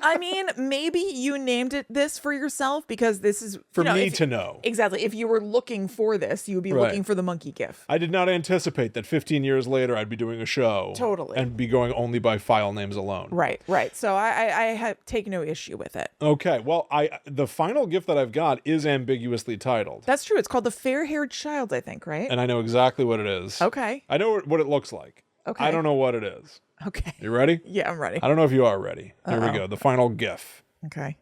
I mean, maybe you named it this for yourself because this is For me to know. Exactly. If you were looking for this, you would be looking for the monkey gif. I did not anticipate that 15 years later I'd be doing a show. Totally. And be going only by file names alone. Right. So I take no issue with it. Okay. Well, the final gift that I've got is ambiguously titled. That's true. It's called The Fair-Haired Child, I think, right? And I know exactly what it is. Okay. I know what it looks like. Okay. I don't know what it is. Okay. You ready? Yeah, I'm ready. I don't know if you are ready. Here we go. The final gif. Okay.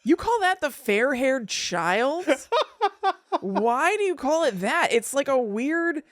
You call that the fair-haired child? Why do you call it that? It's like a weird,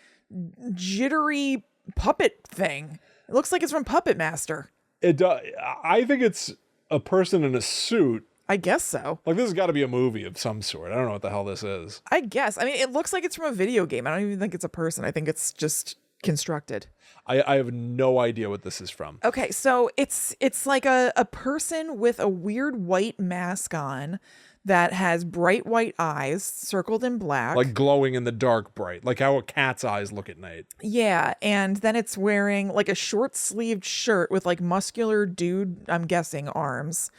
jittery puppet thing. It looks like it's from Puppet Master. It does. I think it's a person in a suit. I guess so. Like, this has got to be a movie of some sort. I don't know what the hell this is. I guess. I mean, it looks like it's from a video game. I don't even think it's a person. I think it's just constructed. I have no idea what this is from. Okay, so it's like a person with a weird white mask on that has bright white eyes circled in black. Like glowing in the dark bright. Like how a cat's eyes look at night. Yeah, and then it's wearing like a short-sleeved shirt with like muscular dude, I'm guessing, arms.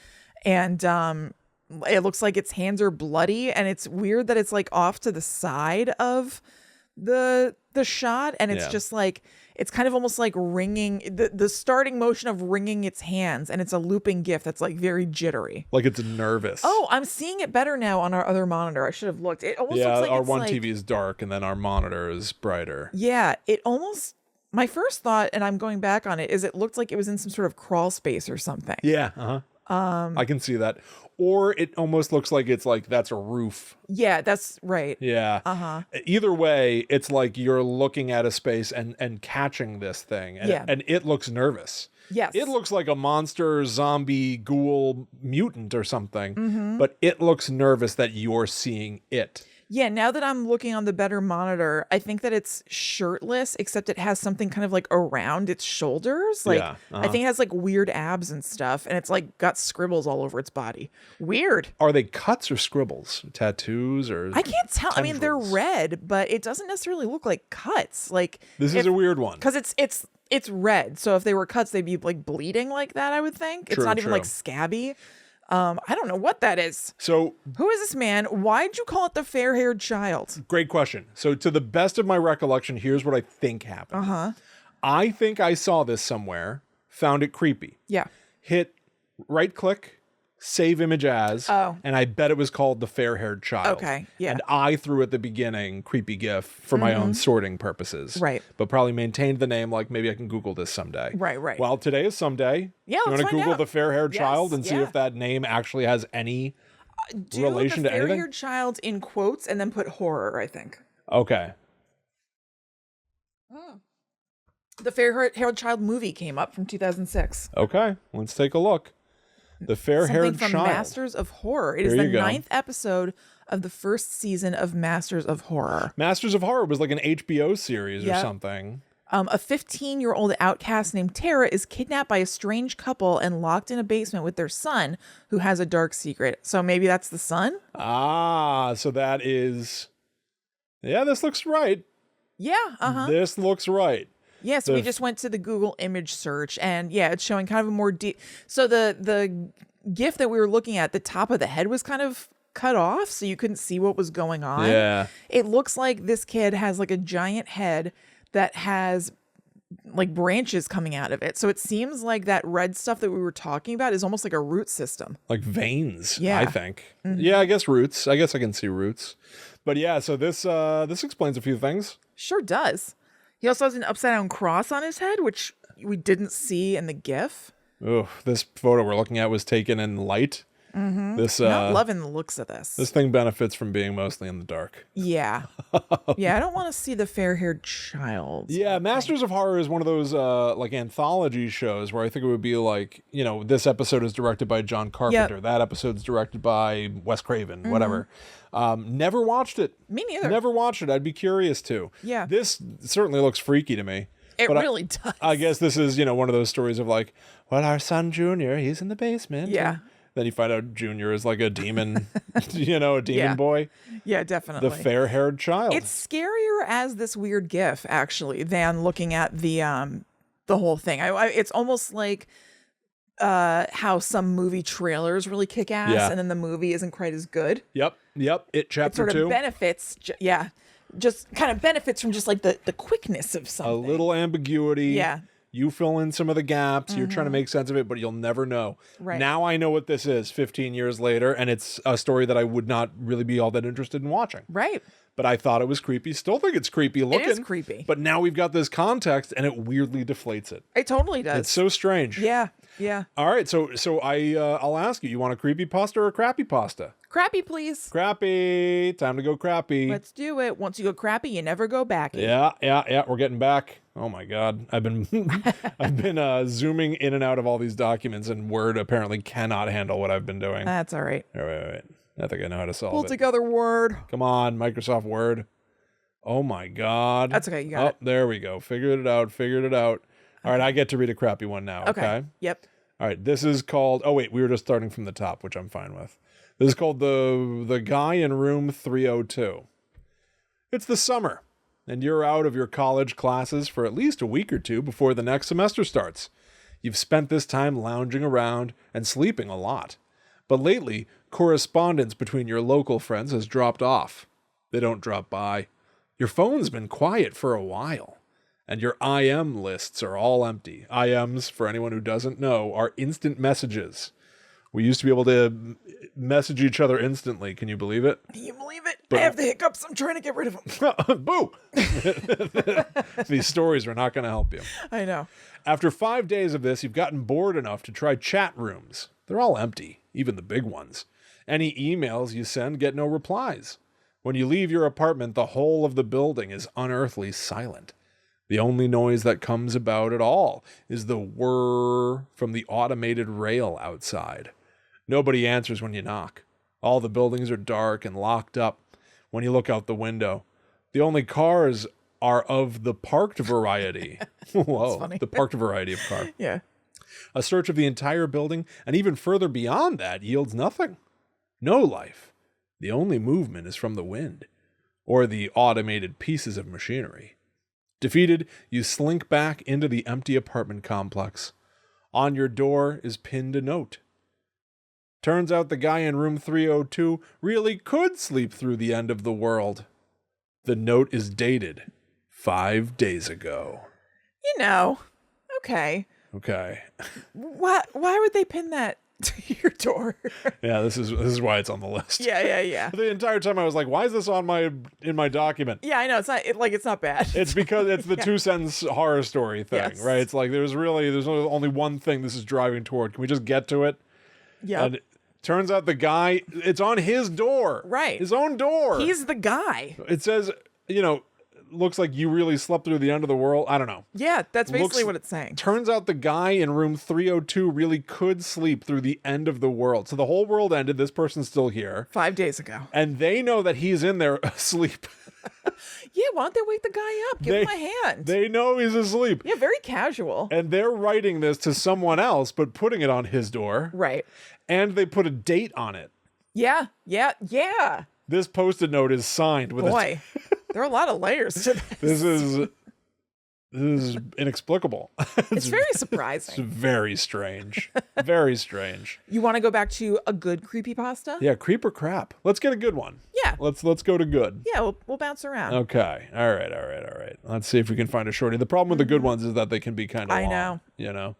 And it looks like its hands are bloody, and it's weird that it's like off to the side of the shot, and it's just like it's kind of almost like wringing the starting motion of wringing its hands, and it's a looping gif that's like very jittery. Like it's nervous. Oh, I'm seeing it better now on our other monitor. I should have looked. It almost looks like our it's one like, TV is dark, and then our monitor is brighter. Yeah, it almost. My first thought, and I'm going back on it, is it looked like it was in some sort of crawl space or something. Yeah. I can see that. Or it almost looks like it's like that's a roof. Yeah, that's right. Yeah. Either way, it's like you're looking at a space and catching this thing. And, and it looks nervous. Yes. It looks like a monster, zombie, ghoul, mutant or something. But it looks nervous that you're seeing it. Yeah, now that I'm looking on the better monitor, I think that it's shirtless, except it has something kind of like around its shoulders. Like I think it has like weird abs and stuff, and it's like got scribbles all over its body. Weird. Are they cuts or scribbles? Tattoos or I can't tell. I mean, they're red, but it doesn't necessarily look like cuts. Like this is a weird one. Because it's red. So if they were cuts, they'd be like bleeding like that, I would think. It's not even like scabby. I don't know what that is. So who is this man? Why'd you call it the fair-haired child? Great question. So to the best of my recollection, here's what I think happened. I think I saw this somewhere, found it creepy. Yeah. Hit right click, save image as, and I bet it was called the fair-haired child. Okay, yeah. And I threw at the beginning creepy GIF for my own sorting purposes. Right. But probably maintained the name like maybe I can Google this someday. Right. Well, today is someday. Yeah, you let's want to find Google out. the fair-haired Yes, child and see yeah. if that name actually has any relation the to anything? fair-haired child in quotes and then put horror, I think. Okay. The fair-haired child movie came up from 2006. Okay. Let's take a look. The fair-haired Something from child. Masters of Horror. It is There the you go. 9th episode of the first season of Masters of Horror. Masters of Horror was like an HBO series or something. A 15-year-old outcast named Tara is kidnapped by a strange couple and locked in a basement with their son, who has a dark secret. So maybe that's the son? Ah, so that is... Yeah, this looks right. Yeah, This looks right. Yes, we just went to the Google image search, and yeah, it's showing kind of a more deep. So the GIF that we were looking at, the top of the head was kind of cut off, so you couldn't see what was going on. Yeah. It looks like this kid has like a giant head that has like branches coming out of it. So it seems like that red stuff that we were talking about is almost like a root system. Like veins, Yeah. I think. Yeah, I guess roots. I guess I can see roots. But yeah, so this explains a few things. Sure does. He also has an upside down cross on his head, which we didn't see in the GIF. Oh, this photo we're looking at was taken in light. This Not loving the looks of this. this thing benefits from being mostly in the dark. Yeah. Yeah, I don't want to see the fair-haired child. Yeah, Masters of Horror is one of those like anthology shows where I think it would be like, this episode is directed by John Carpenter, Yep. that episode's directed by Wes Craven, whatever. Never watched it. Me neither. Never watched it. I'd be curious to. Yeah. This certainly looks freaky to me. It But really does. I guess this is, one of those stories of like, well, our son Junior, he's in the basement. Yeah. And then you find out Junior is like a demon, a demon Yeah. boy. Yeah, definitely. The fair-haired child. It's scarier as this weird GIF, actually, than looking at the whole thing. It's almost like how some movie trailers really kick ass, Yeah. and then the movie isn't quite as good. Yep. It It chapter sort of 2. benefits, just kind of benefits from just like the quickness of something. A little ambiguity. Yeah. You fill in some of the gaps. You're trying to make sense of it, but you'll never know. Right. Now I know what this is 15 years later, and it's a story that I would not really be all that interested in watching. Right. But I thought it was creepy. Still think it's creepy looking. It is creepy. But now we've got this context, and it weirdly deflates it. It totally does. It's so strange. Yeah. Yeah. All right, so I'll ask you. You want a creepy pasta or a crappy pasta? Crappy, please. Crappy. Time to go crappy. Let's do it. Once you go crappy, you never go back. Yeah. We're getting back. Oh my God, I've been zooming in and out of all these documents, and Word apparently cannot handle what I've been doing. That's all right. Wait. I think I know how to solve Pull it. together Word. Come on, Microsoft Word. Oh my God. That's okay. You got it. There we go. Figured it out. All right, I get to read a crappy one now. Okay. Yep. All right, this is called. Oh wait, we were just starting from the top, which I'm fine with. This is called the guy in room 302. It's the summer, and you're out of your college classes for at least a week or two before the next semester starts. You've spent this time lounging around and sleeping a lot. But lately, correspondence between your local friends has dropped off. They don't drop by. Your phone's been quiet for a while. And your IM lists are all empty. IMs, for anyone who doesn't know, are instant messages. We used to be able to message each other instantly. Can you believe it? Can you believe it? I have the hiccups. I'm trying to get rid of them. Boo! These stories are not going to help you. I know. After 5 days of this, you've gotten bored enough to try chat rooms. They're all empty, even the big ones. Any emails you send get no replies. When you leave your apartment, the whole of the building is unearthly silent. The only noise that comes about at all is the whir from the automated rail outside. Nobody answers when you knock. All the buildings are dark and locked up. When you look out the window, the only cars are of the parked variety. Whoa, funny. the parked variety of car. Yeah. A search of the entire building and even further beyond that yields nothing. No life. The only movement is from the wind or the automated pieces of machinery. Defeated, you slink back into the empty apartment complex. On your door is pinned a note. Turns out the guy in room 302 really could sleep through the end of the world. The note is dated 5 days ago. Okay. Okay. Why would they pin that to your door? Yeah, this is why it's on the list. Yeah. The entire time I was like, why is this in my document? Yeah, I know. It's not bad. It's because it's the 2-sentence horror story thing, Yes. right? It's like there's only one thing this is driving toward. Can we just get to it? Yeah. And it turns out the guy, it's on his door. Right. His own door. He's the guy. It says, looks like you really slept through the end of the world. I don't know. Yeah, that's basically what it's saying. Turns out the guy in room 302 really could sleep through the end of the world. So the whole world ended. This person's still here. 5 days ago. And they know that he's in there asleep. Yeah, why don't they wake the guy up? Give him a hand. They know he's asleep. Yeah, very casual. And they're writing this to someone else, but putting it on his door. Right. And they put a date on it. Yeah. This Post-it note is signed with Boy, there are a lot of layers to this. This is inexplicable. It's very It's surprising. very strange. Very strange. You want to go back to a good creepypasta? Yeah, creep or crap. Let's get a good one. Yeah. Let's go to good. Yeah, we'll bounce around. Okay. All right. Let's see if we can find a shorty. The problem with the good ones is that they can be kind of long. I know.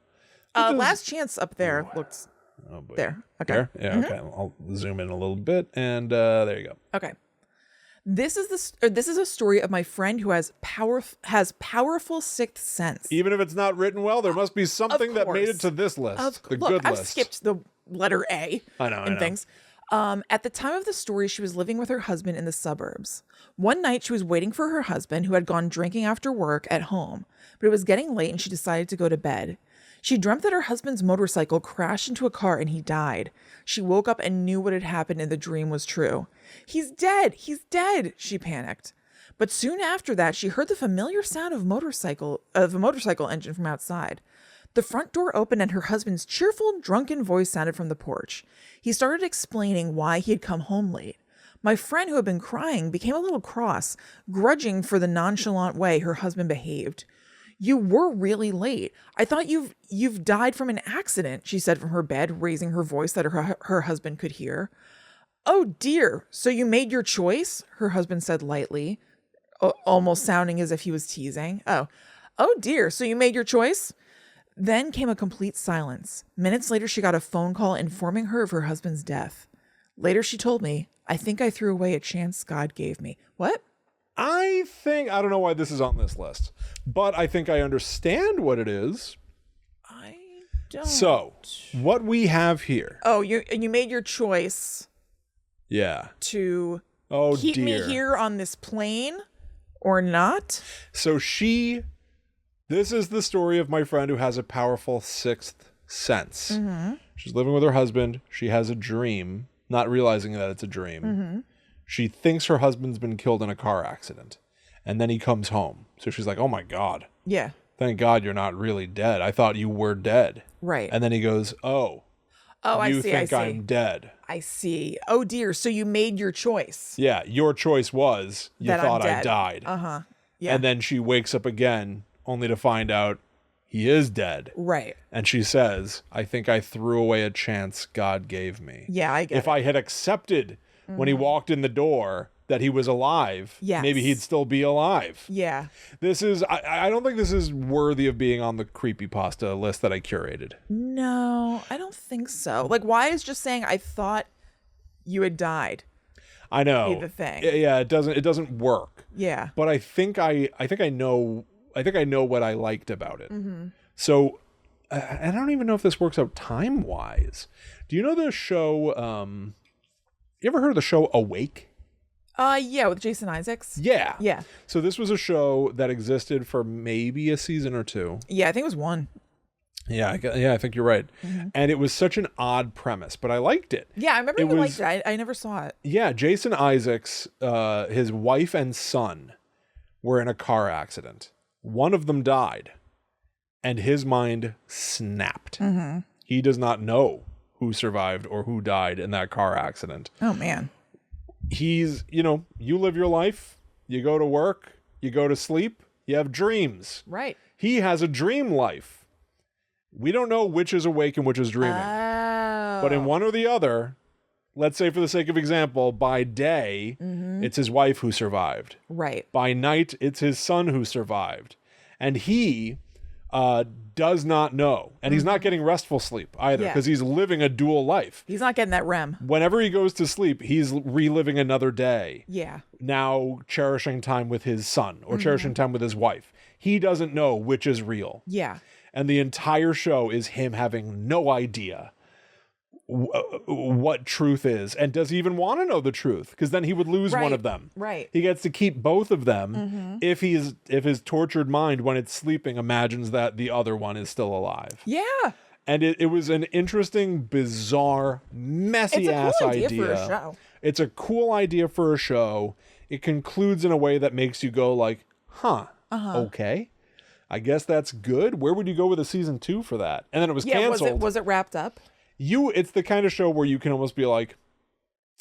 Which is- Last Chance up there looks Oh boy. there. Okay. There? Yeah, okay. I'll zoom in a little bit, and there you go. Okay. This is a story of my friend who has powerful sixth sense. Even if it's not written well, there must be something that made it course. to this list. The Look, good I've list. skipped the letter A I know. things. At the time of the story, she was living with her husband in the suburbs. One night, she was waiting for her husband, who had gone drinking after work, at home, but it was getting late and she decided to go to bed. She dreamt that her husband's motorcycle crashed into a car and he died. She woke up and knew what had happened and the dream was true. He's dead! He's dead! She panicked. But soon after that, she heard the familiar sound of a motorcycle engine from outside. The front door opened and her husband's cheerful, drunken voice sounded from the porch. He started explaining why he had come home late. My friend, who had been crying, became a little cross, grudging for the nonchalant way her husband behaved. You were really late. I thought you've died from an accident, she said from her bed, raising her voice that her husband could hear. Oh dear, so you made your choice? Her husband said lightly, almost sounding as if he was teasing. Oh dear, so you made your choice? Then came a complete silence. Minutes later, she got a phone call informing her of her husband's death. Later, she told me, I think I threw away a chance God gave me. What? I don't know why this is on this list, but I think I understand what it is. I don't. So, what we have here. Oh, you made your choice. Yeah. To keep me here on this plane or not. So this is the story of my friend who has a powerful sixth sense. Mm-hmm. She's living with her husband. She has a dream, not realizing that it's a dream. Mm-hmm. She thinks her husband's been killed in a car accident. And then he comes home. So she's like, oh my God. Yeah. Thank God you're not really dead. I thought you were dead. Right. And then he goes, you think I'm dead. I see. Oh dear. So you made your choice. Yeah. Your choice was you thought I died. Uh-huh. Yeah. And then she wakes up again only to find out he is dead. Right. And she says, I think I threw away a chance God gave me. Yeah, I get If I had accepted when he walked in the door that he was alive, maybe he'd still be alive. Yeah. This is, I don't think this is worthy of being on the creepypasta list that I curated. No, I don't think so. Like, why is just saying I thought you had died? I know. Be the thing. Yeah, it doesn't work. Yeah. But I think I know what I liked about it. Mm-hmm. So I don't even know if this works out time-wise. Do you know the show, you ever heard of the show Awake? Yeah, with Jason Isaacs. Yeah. Yeah. So this was a show that existed for maybe a season or two. Yeah, I think it was one. Yeah, I think you're right. Mm-hmm. And it was such an odd premise, but I liked it. Yeah, I remember you liked it. I never saw it. Yeah, Jason Isaacs, his wife and son were in a car accident. One of them died, and his mind snapped. Mm-hmm. He does not know who survived or who died in that car accident. Oh, man. He's, you live your life, you go to work, you go to sleep, you have dreams. Right. He has a dream life. We don't know which is awake and which is dreaming. Oh. But in one or the other, let's say for the sake of example, by day, it's his wife who survived. Right. By night, it's his son who survived. And he does not know. And he's not getting restful sleep either because he's living a dual life. He's not getting that REM. Whenever he goes to sleep, he's reliving another day. Yeah. Now cherishing time with his son or cherishing time with his wife. He doesn't know which is real. Yeah. And the entire show is him having no idea what truth is. And does he even want to know the truth? Because then he would lose one of them. Right. He gets to keep both of them if his tortured mind, when it's sleeping, imagines that the other one is still alive. Yeah. And it was an interesting, bizarre, messy-ass idea. For a show. It's a cool idea for a show. It concludes in a way that makes you go like, okay. I guess that's good. Where would you go with a season 2 for that? And then it was canceled. Was it wrapped up? It's the kind of show where you can almost be like,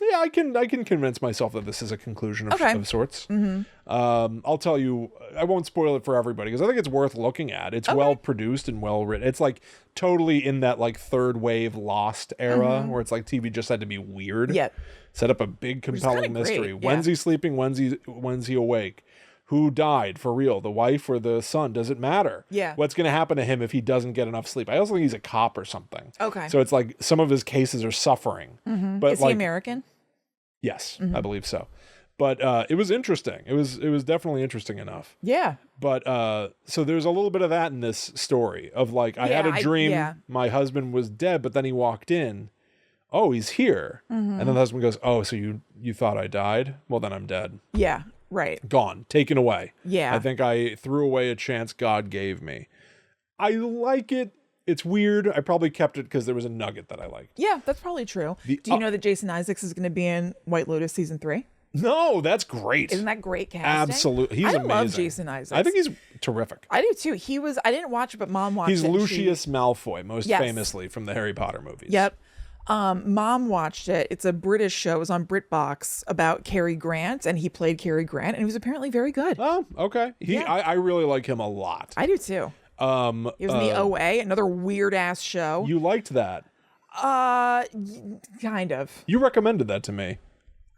yeah, I can convince myself that this is a conclusion of sorts. Mm-hmm. I'll tell you, I won't spoil it for everybody because I think it's worth looking at. It's well produced and well written. It's like totally in that like third wave Lost era where it's like TV just had to be weird. Yeah. Set up a big compelling mystery. Great. Yeah. When's he sleeping? When's he awake? Who died for real? The wife or the son? Does it matter? Yeah. What's going to happen to him if he doesn't get enough sleep? I also think he's a cop or something. Okay. So it's like some of his cases are suffering. Mm-hmm. But is he American? Yes, I believe so. But it was interesting. It was definitely interesting enough. Yeah. But so there's a little bit of that in this story of like I had a dream. My husband was dead, but then he walked in oh, he's here. And then the husband goes, oh, so you thought I died? Well, then I'm dead. Yeah, right. Gone, taken away. Yeah. I think I threw away a chance God gave me. I like it. It's weird. I probably kept it because there was a nugget that I liked. Yeah, that's probably true. Do you know that Jason Isaacs is going to be in White Lotus season 3? No, that's great. Isn't that great casting? Absolutely. He's amazing. I love Jason Isaacs. I think he's terrific. I do too. I didn't watch it, but Mom watched it. He's Lucius Malfoy, most Yes. famously from the Harry Potter movies. Yep. Mom watched it. It's a British show. It was on BritBox about Cary Grant, and he played Cary Grant, and he was apparently very good. Oh, okay. I really like him a lot. I do too. He was in the OA, another weird ass show. You liked that. Kind of. You recommended that to me.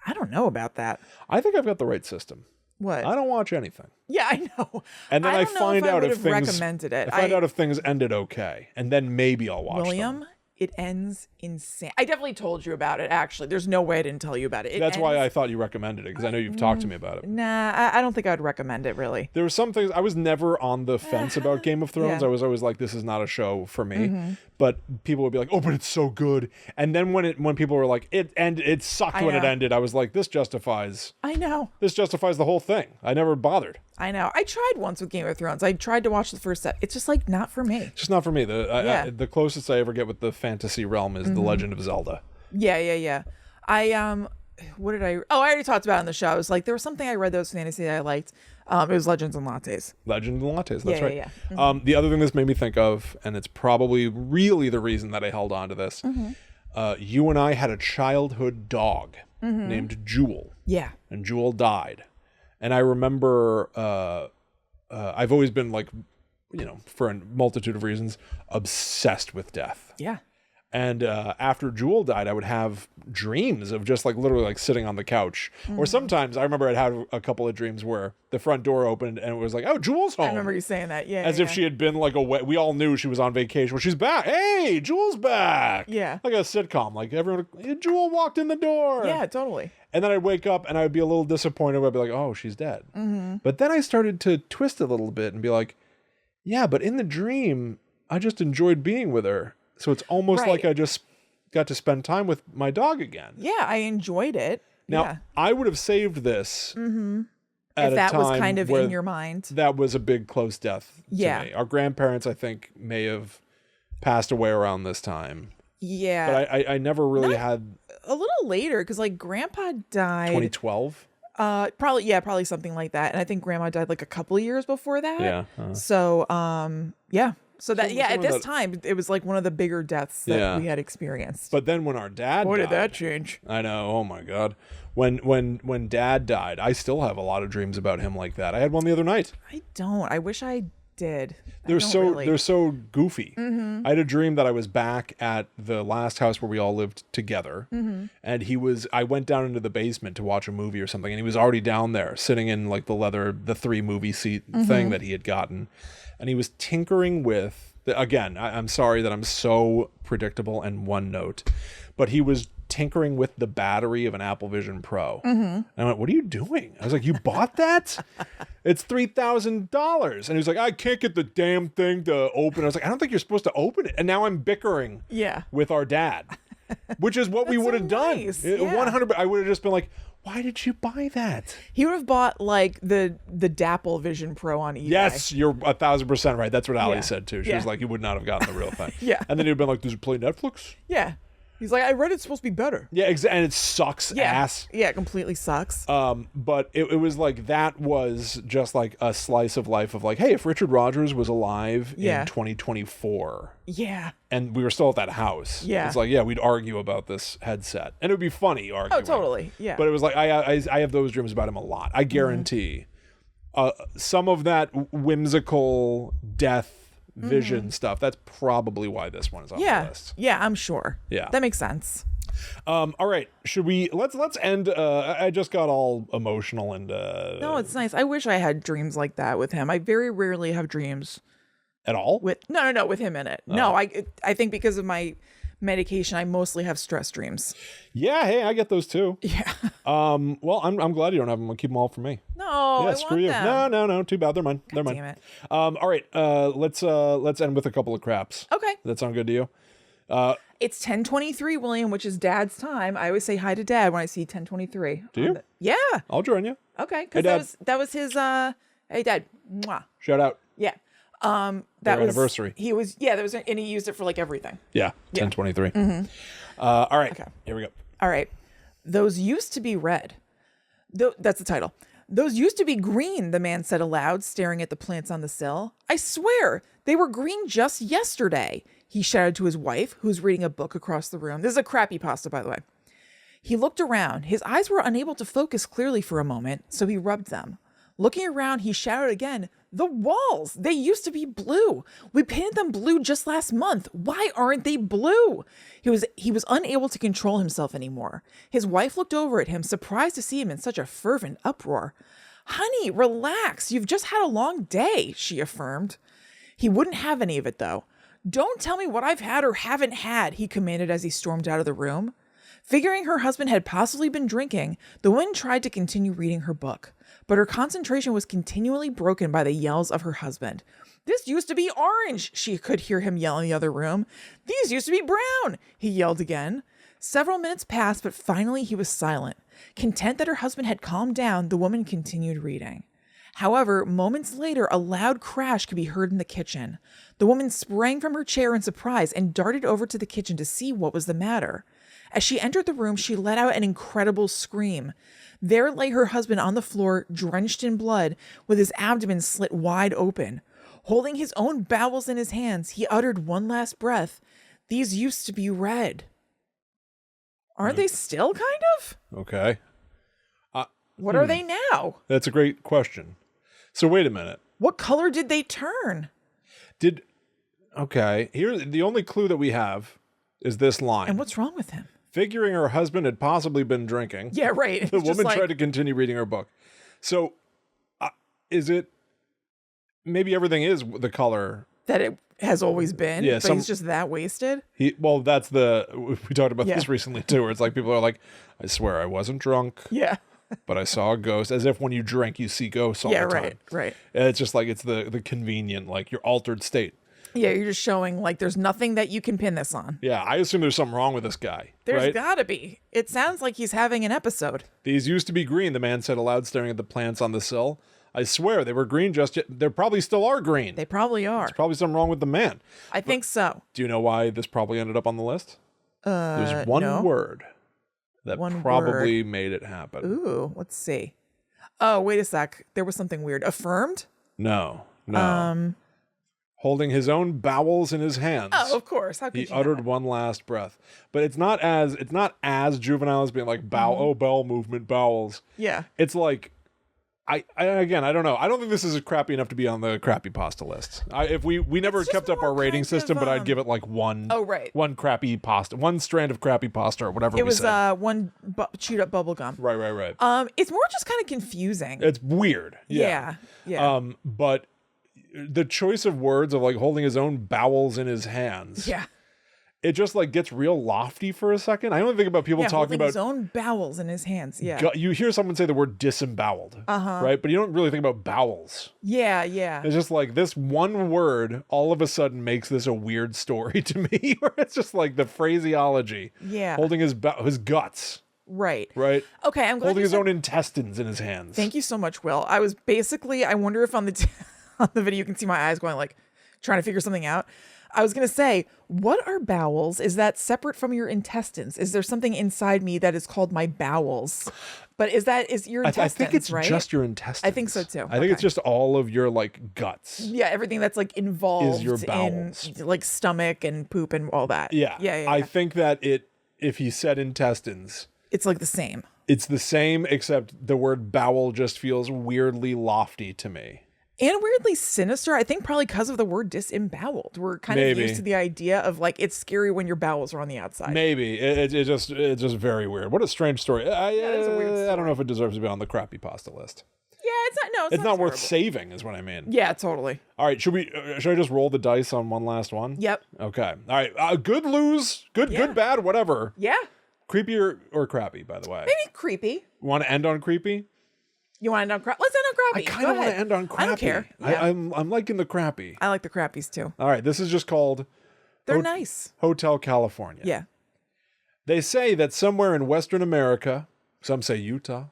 I don't know about that. I think I've got the right system. What? I don't watch anything. Yeah, I know. And then I don't know find if I out would if have things recommended it. I find out if things ended okay, and then maybe I'll watch William, them. it ends insane. I definitely told you about it, actually. There's no way I didn't tell you about it. That's why I thought you recommended it, because I know you've talked to me about it. Nah, I don't think I would recommend it, really. There were some things I was never on the fence about Game of Thrones. Yeah. I was always like, this is not a show for me. But people would be like, oh, but it's so good. And then when people were like, it sucked when it ended, I was like, this justifies I know. the whole thing. I never bothered. I know. I tried once with Game of Thrones. I tried to watch the first set. It's just like not for me. It's just not for me. The closest I ever get with the fantasy realm is The Legend of Zelda. Yeah. What did I already talked about it on the show. I was like, there was something I read that was fantasy that I liked. It was Legends and Lattes. Legend and Lattes, that's right. Yeah. The other thing this made me think of, and it's probably really the reason that I held on to this, you and I had a childhood dog named Jewel. Yeah. And Jewel died. And I remember I've always been like, for a multitude of reasons, obsessed with death. Yeah. And after Jewel died, I would have dreams of just like literally like sitting on the couch. Or sometimes I remember I'd have a couple of dreams where the front door opened and it was like, oh, Jewel's home. I remember you saying that. Yeah. As if she had been like away. We all knew she was on vacation. Well, she's back. Hey, Jewel's back. Yeah. Like a sitcom. Like everyone, Jewel walked in the door. Yeah, totally. And then I'd wake up and I'd be a little disappointed. I'd be like, oh, she's dead. But then I started to twist it a little bit and be like, yeah, but in the dream, I just enjoyed being with her. So it's almost like I just got to spend time with my dog again. Yeah, I enjoyed it. Now, I would have saved this at if that a time was kind of where in your mind. that was a big close death to me. Our grandparents, I think, may have passed away around this time. Yeah. But I never really had... A little later, because like Grandpa died... 2012? Probably something like that. And I think Grandma died like a couple of years before that. Yeah. So, yeah. So that, at this that... time, it was like one of the bigger deaths that we had experienced. But then when our dad Boy, died... did that change. I know. Oh, my God. When Dad died, I still have a lot of dreams about him like that. I had one the other night. I don't. I wish I did. They're so goofy. I had a dream that I was back at the last house where we all lived together, and I went down into the basement to watch a movie or something, and he was already down there sitting in like the 3 movie seat thing that he had gotten, and he was tinkering with again, I'm sorry that I'm so predictable and one note, but he was tinkering with the battery of an Apple Vision Pro. And I went, what are you doing? I was like, you bought that? It's $3,000. And he was like, I can't get the damn thing to open. I was like, I don't think you're supposed to open it. And now I'm bickering with our dad, which is what we would have done. 100. I would have just been like, why did you buy that? He would have bought like the Dapple Vision Pro on eBay. Yes, you're 1,000% right. That's what Allie said too. She was like, you would not have gotten the real thing. And then he'd been like, does it play Netflix? Yeah. He's like, I read it's supposed to be better. Yeah, and it sucks ass. Yeah, it completely sucks. But it was like, that was just like a slice of life of like, hey, if Richard Rodgers was alive in 2024. Yeah. And we were still at that house. Yeah. It's like, we'd argue about this headset. And it would be funny arguing. Oh, totally. Yeah. But it was like, I have those dreams about him a lot. I guarantee some of that whimsical death vision stuff, that's probably why this one is on the list. Yeah, I'm sure. Yeah. That makes sense. All right, should we let's end I just got all emotional and no, it's nice. I wish I had dreams like that with him. I very rarely have dreams at all with no with him in it. No, I think because of my medication, I mostly have stress dreams. Yeah, hey, I get those too. Yeah. Well, I'm glad you don't have them. I'll keep them all for me. No, yeah, screw you. Them. No, too bad. They're mine. They're mine. Damn it. All right, let's end with a couple of craps. Okay. Does that sound good to you? It's 10:23, William, which is Dad's time. I always say hi to Dad when I see 10:23. Do you? Yeah. I'll join you. Okay. Hey, Because Dad. that was his. Hey, Dad. Mwah. Shout out. Yeah. That Their was anniversary. He was. Yeah. That was, and he used it for like everything. Yeah. 10:23. All right. Okay. Here we go. All right. Those used to be red. That's the title. Those used to be green, the man said aloud, staring at the plants on the sill. I swear, they were green just yesterday, he shouted to his wife, who's reading a book across the room. This is a crappy pasta, by the way. He looked around. His eyes were unable to focus clearly for a moment, so he rubbed them. Looking around, he shouted again, the walls! They used to be blue. We painted them blue just last month. Why aren't they blue? He was unable to control himself anymore. His wife looked over at him, surprised to see him in such a fervent uproar. Honey, relax. You've just had a long day, she affirmed. He wouldn't have any of it, though. Don't tell me what I've had or haven't had, he commanded as he stormed out of the room. Figuring her husband had possibly been drinking, the woman tried to continue reading her book, but her concentration was continually broken by the yells of her husband. This used to be orange, she could hear him yell in the other room. These used to be brown, he yelled again. Several minutes passed, but finally he was silent. Content that her husband had calmed down, the woman continued reading. However, moments later, a loud crash could be heard in the kitchen. The woman sprang from her chair in surprise and darted over to the kitchen to see what was the matter. As she entered the room, she let out an incredible scream. There lay her husband on the floor, drenched in blood, with his abdomen slit wide open. Holding his own bowels in his hands, he uttered one last breath. These used to be red. Aren't they still, kind of? Okay. What are they now? That's a great question. So wait a minute. What color did they turn? Okay. Here, the only clue that we have is this line. And what's wrong with him? Figuring her husband had possibly been drinking. Yeah, right. The woman tried to continue reading her book. So, is it... Maybe everything is the color... That it has always been, Yeah, but he's just that wasted? Well, that's we talked about this recently, too, where it's like people are like, I swear I wasn't drunk. Yeah. But I saw a ghost. As if when you drink, you see ghosts all the time. Right. And it's just like, it's the convenient, like, your altered state. Yeah, you're just showing, like, there's nothing that you can pin this on. Yeah, I assume there's something wrong with this guy. There's right? gotta be. It sounds like he's having an episode. These used to be green, the man said aloud, staring at the plants on the sill. I swear, they were green just yet. They probably still are green. They probably are. There's probably something wrong with the man. I think so. Do you know why this probably ended up on the list? There's one word that probably made it happen. Ooh, let's see. Oh, wait a sec. There was something weird. Affirmed? No. Holding his own bowels in his hands. Oh, of course. How could he you uttered not? one last breath. But it's not as juvenile as being like bowel movement, bowels. Yeah. It's like I don't know. I don't think this is crappy enough to be on the crappy pasta list. If we never kept up our rating system, but I'd give it like one. Oh, right. One crappy pasta, one strand of crappy pasta, or whatever. It was one chewed up bubble gum. Right. It's more just kind of confusing. It's weird. Yeah. But the choice of words of like holding his own bowels in his hands. Yeah. It just like gets real lofty for a second. I only think about people talking about his own bowels in his hands. Yeah. You hear someone say the word disemboweled, right? But you don't really think about bowels. Yeah. It's just like this one word all of a sudden makes this a weird story to me, where it's just like the phraseology. Yeah. Holding his guts. Right. Okay, I'm glad holding his own intestines in his hands. Thank you so much, Will. I was basically, I wonder if on the on the video you can see my eyes going like trying to figure something out. I was going to say, what are bowels? Is that separate from your intestines? Is there something inside me that is called my bowels? But is your intestines, I think it's right? just your intestines. I think so too. I think it's just all of your like guts. Yeah, everything that's like involved is your bowels. in like stomach and poop and all that. Yeah. I Yeah. think that if he said intestines, It's like the same. It's the same, except the word bowel just feels weirdly lofty to me. And weirdly sinister, I think probably because of the word disemboweled. We're kind of used to the idea of like, it's scary when your bowels are on the outside. Maybe. It's just very weird. What a strange story. It's a weird story. I don't know if it deserves to be on the crappy pasta list. Yeah, it's not worth terrible. saving is what I mean. Yeah, totally. All right, should I just roll the dice on one last one? Yep. Okay. All right. Good, lose. Good, bad, whatever. Yeah. Creepy or crappy, by the way? Maybe creepy. Want to end on creepy? You want to end on crappy? Let's end on crappy. I kind of want to end on crappy. I don't care. Yeah. I'm liking the crappy. I like the crappies too. All right, this is just called They're nice. Hotel California. Yeah. They say that somewhere in Western America, some say Utah,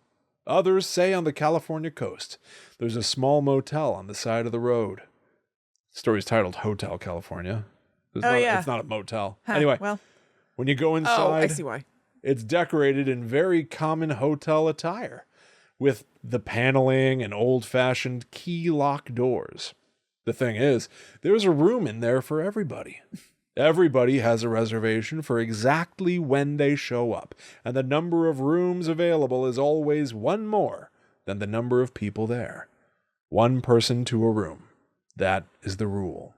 others say on the California coast, there's a small motel on the side of the road. The story's titled Hotel California. Yeah. It's not a motel. Huh, Anyway, well, when you go inside, I see why. it's decorated in very common hotel attire, with the paneling and old-fashioned key lock doors. The thing is, there's a room in there for everybody. Everybody has a reservation for exactly when they show up, and the number of rooms available is always one more than the number of people there. One person to a room. That is the rule.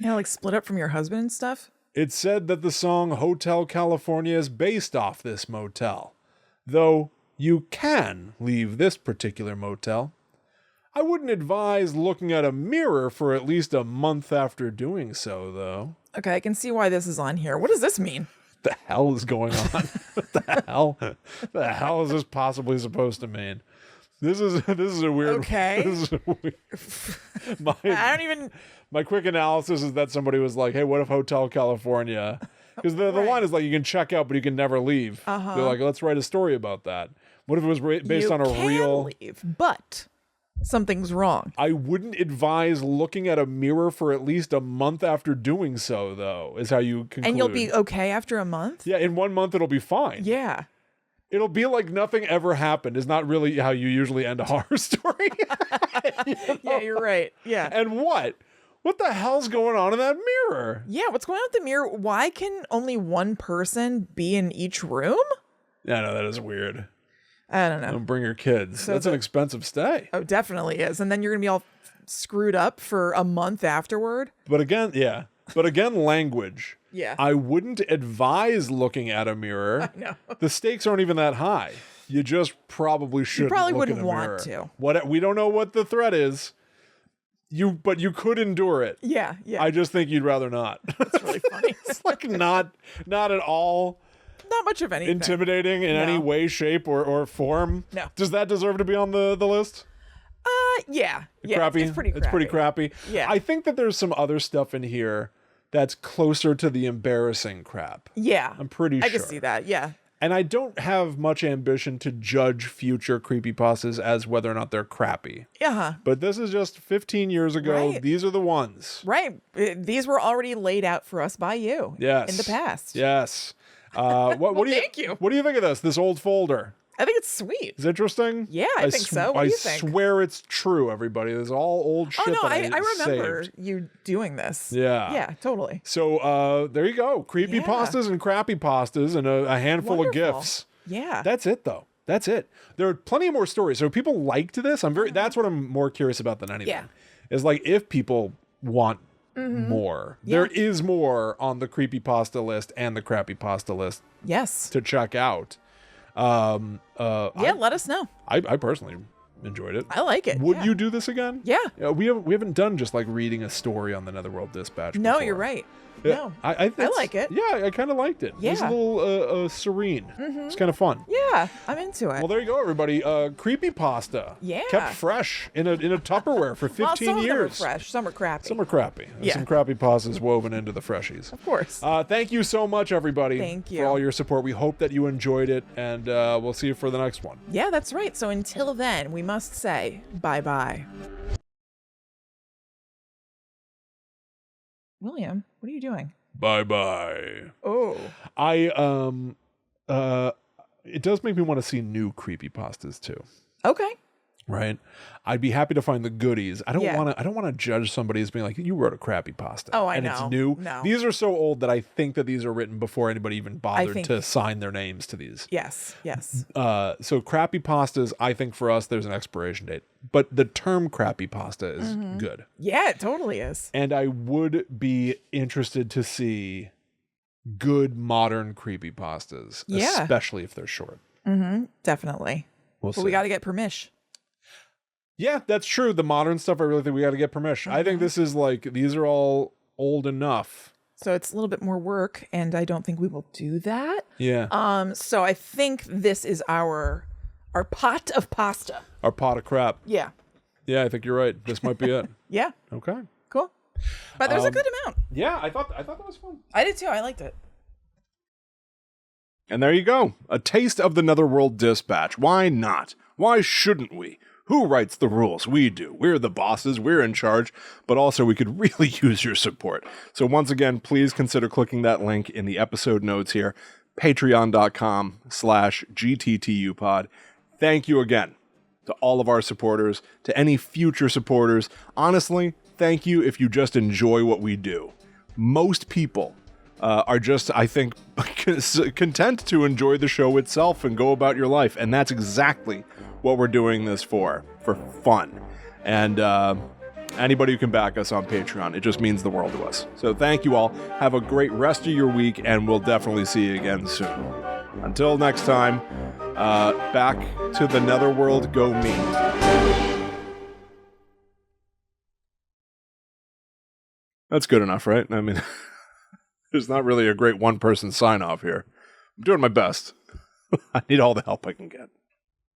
Yeah, like split up from your husband and stuff? It's said that the song Hotel California is based off this motel, though you can leave this particular motel. I wouldn't advise looking at a mirror for at least a month after doing so, though. Okay, I can see why this is on here. What does this mean? The hell is going on? What the hell? The hell is this possibly supposed to mean? This is a weird. Okay. This is a weird, I don't even. my quick analysis is that somebody was like, "Hey, what if Hotel California?" Because the line is like, you can check out, but you can never leave. They're like, let's write a story about that. What if it was based on a real? Leave, but something's wrong. I wouldn't advise looking at a mirror for at least a month after doing so, though, is how you conclude. And you'll be okay after a month? Yeah, in 1 month it'll be fine. Yeah. It'll be like nothing ever happened is not really how you usually end a horror story. You know? Yeah, you're right. Yeah. And what? What the hell's going on in that mirror? Yeah, what's going on with the mirror? Why can only one person be in each room? Yeah, no, that is weird. I don't know. Don't bring your kids. So That's an expensive stay. Oh, definitely is. And then you're going to be all screwed up for a month afterward. But again, yeah. But again, language. Yeah. I wouldn't advise looking at a mirror. I know. The stakes aren't even that high. You just probably shouldn't. You probably look wouldn't in a want mirror. to. We don't know what the threat is. But you could endure it. Yeah, yeah. I just think you'd rather not. That's really funny. It's like not at all Not much of anything. intimidating in any way, shape, or form. No. Does that deserve to be on the list? Yeah. Yeah. Crappy. It's pretty crappy. It's pretty crappy. Yeah. I think that there's some other stuff in here that's closer to the embarrassing crap. Yeah. I'm pretty sure. I can see that. Yeah. And I don't have much ambition to judge future creepypastas as whether or not they're crappy. Yeah. But this is just 15 years ago. Right. These are the ones. Right. These were already laid out for us by you. Yes. In the past. Yes. What do you, thank you. What do you think of this old folder? I think it's sweet. Is it interesting? Yeah, I think so. What do you think? I swear it's true, everybody. There's all old shit Oh, no, that I remember saved. you doing this. Yeah. Yeah, totally. So there you go. Creepy pastas and crappy pastas and a handful Wonderful. of gifts. Yeah. That's it, though. That's it. There are plenty more stories. So if people liked this, that's what I'm more curious about than anything. Yeah. Is like if people want more. Yeah. There is more on the creepy pasta list and the crappy pasta list Yes. to check out. Let us know. I personally enjoyed it. I like it. Would you do this again? Yeah. We haven't done just like reading a story on the Netherworld Dispatch. No, before. you're right. Yeah, No. I like it. Yeah, I kind of liked it. It was a Yeah. little serene. It's kind of fun. Yeah, I'm into it. Well, there you go, everybody. Creepy pasta. Yeah. Kept fresh in a Tupperware for 15 well, some years. of them are fresh, some are crappy. Some are crappy. And Yeah. some crappy pastas woven into the freshies. Of course. Thank you so much, everybody. Thank you. For all your support. We hope that you enjoyed it, and we'll see you for the next one. Yeah, that's right. So until then, we must say bye-bye. William, what are you doing? Bye-bye. Oh. It does make me want to see new creepy pastas too. Okay. Right? I'd be happy to find the goodies. I don't Yeah. want to judge somebody as being like, you wrote a crappy pasta. Oh, I and know. it's new. No. These are so old that I think that these are written before anybody even bothered think- to sign their names to these. Yes. Yes. So crappy pastas, I think for us there's an expiration date. But the term crappy pasta is good. Yeah, it totally is. And I would be interested to see good modern creepy pastas, Yeah. especially if they're short. Definitely. We'll But see. we got to get permission. Yeah, that's true. The modern stuff, I really think we got to get permission. I think this is like, these are all old enough. So it's a little bit more work, and I don't think we will do that. Yeah. So I think this is our pot of pasta. Our pot of crap. Yeah. Yeah, I think you're right. This might be it. Yeah. Okay. Cool. But there's a good amount. Yeah, I thought that was fun. I did too. I liked it. And there you go. A taste of the Netherworld Dispatch. Why not? Why shouldn't we? Who writes the rules? We do. We're the bosses. We're in charge. But also, we could really use your support. So once again, please consider clicking that link in the episode notes here. Patreon.com/GTTUpod. Thank you again to all of our supporters, to any future supporters. Honestly, thank you if you just enjoy what we do. Most people are just, I think, content to enjoy the show itself and go about your life. And that's exactly what we're doing this for fun. And anybody who can back us on Patreon, it just means the world to us. So thank you all. Have a great rest of your week, and we'll definitely see you again soon. Until next time, back to the Netherworld go me. That's good enough, right? I mean, there's not really a great one-person sign-off here. I'm doing my best. I need all the help I can get.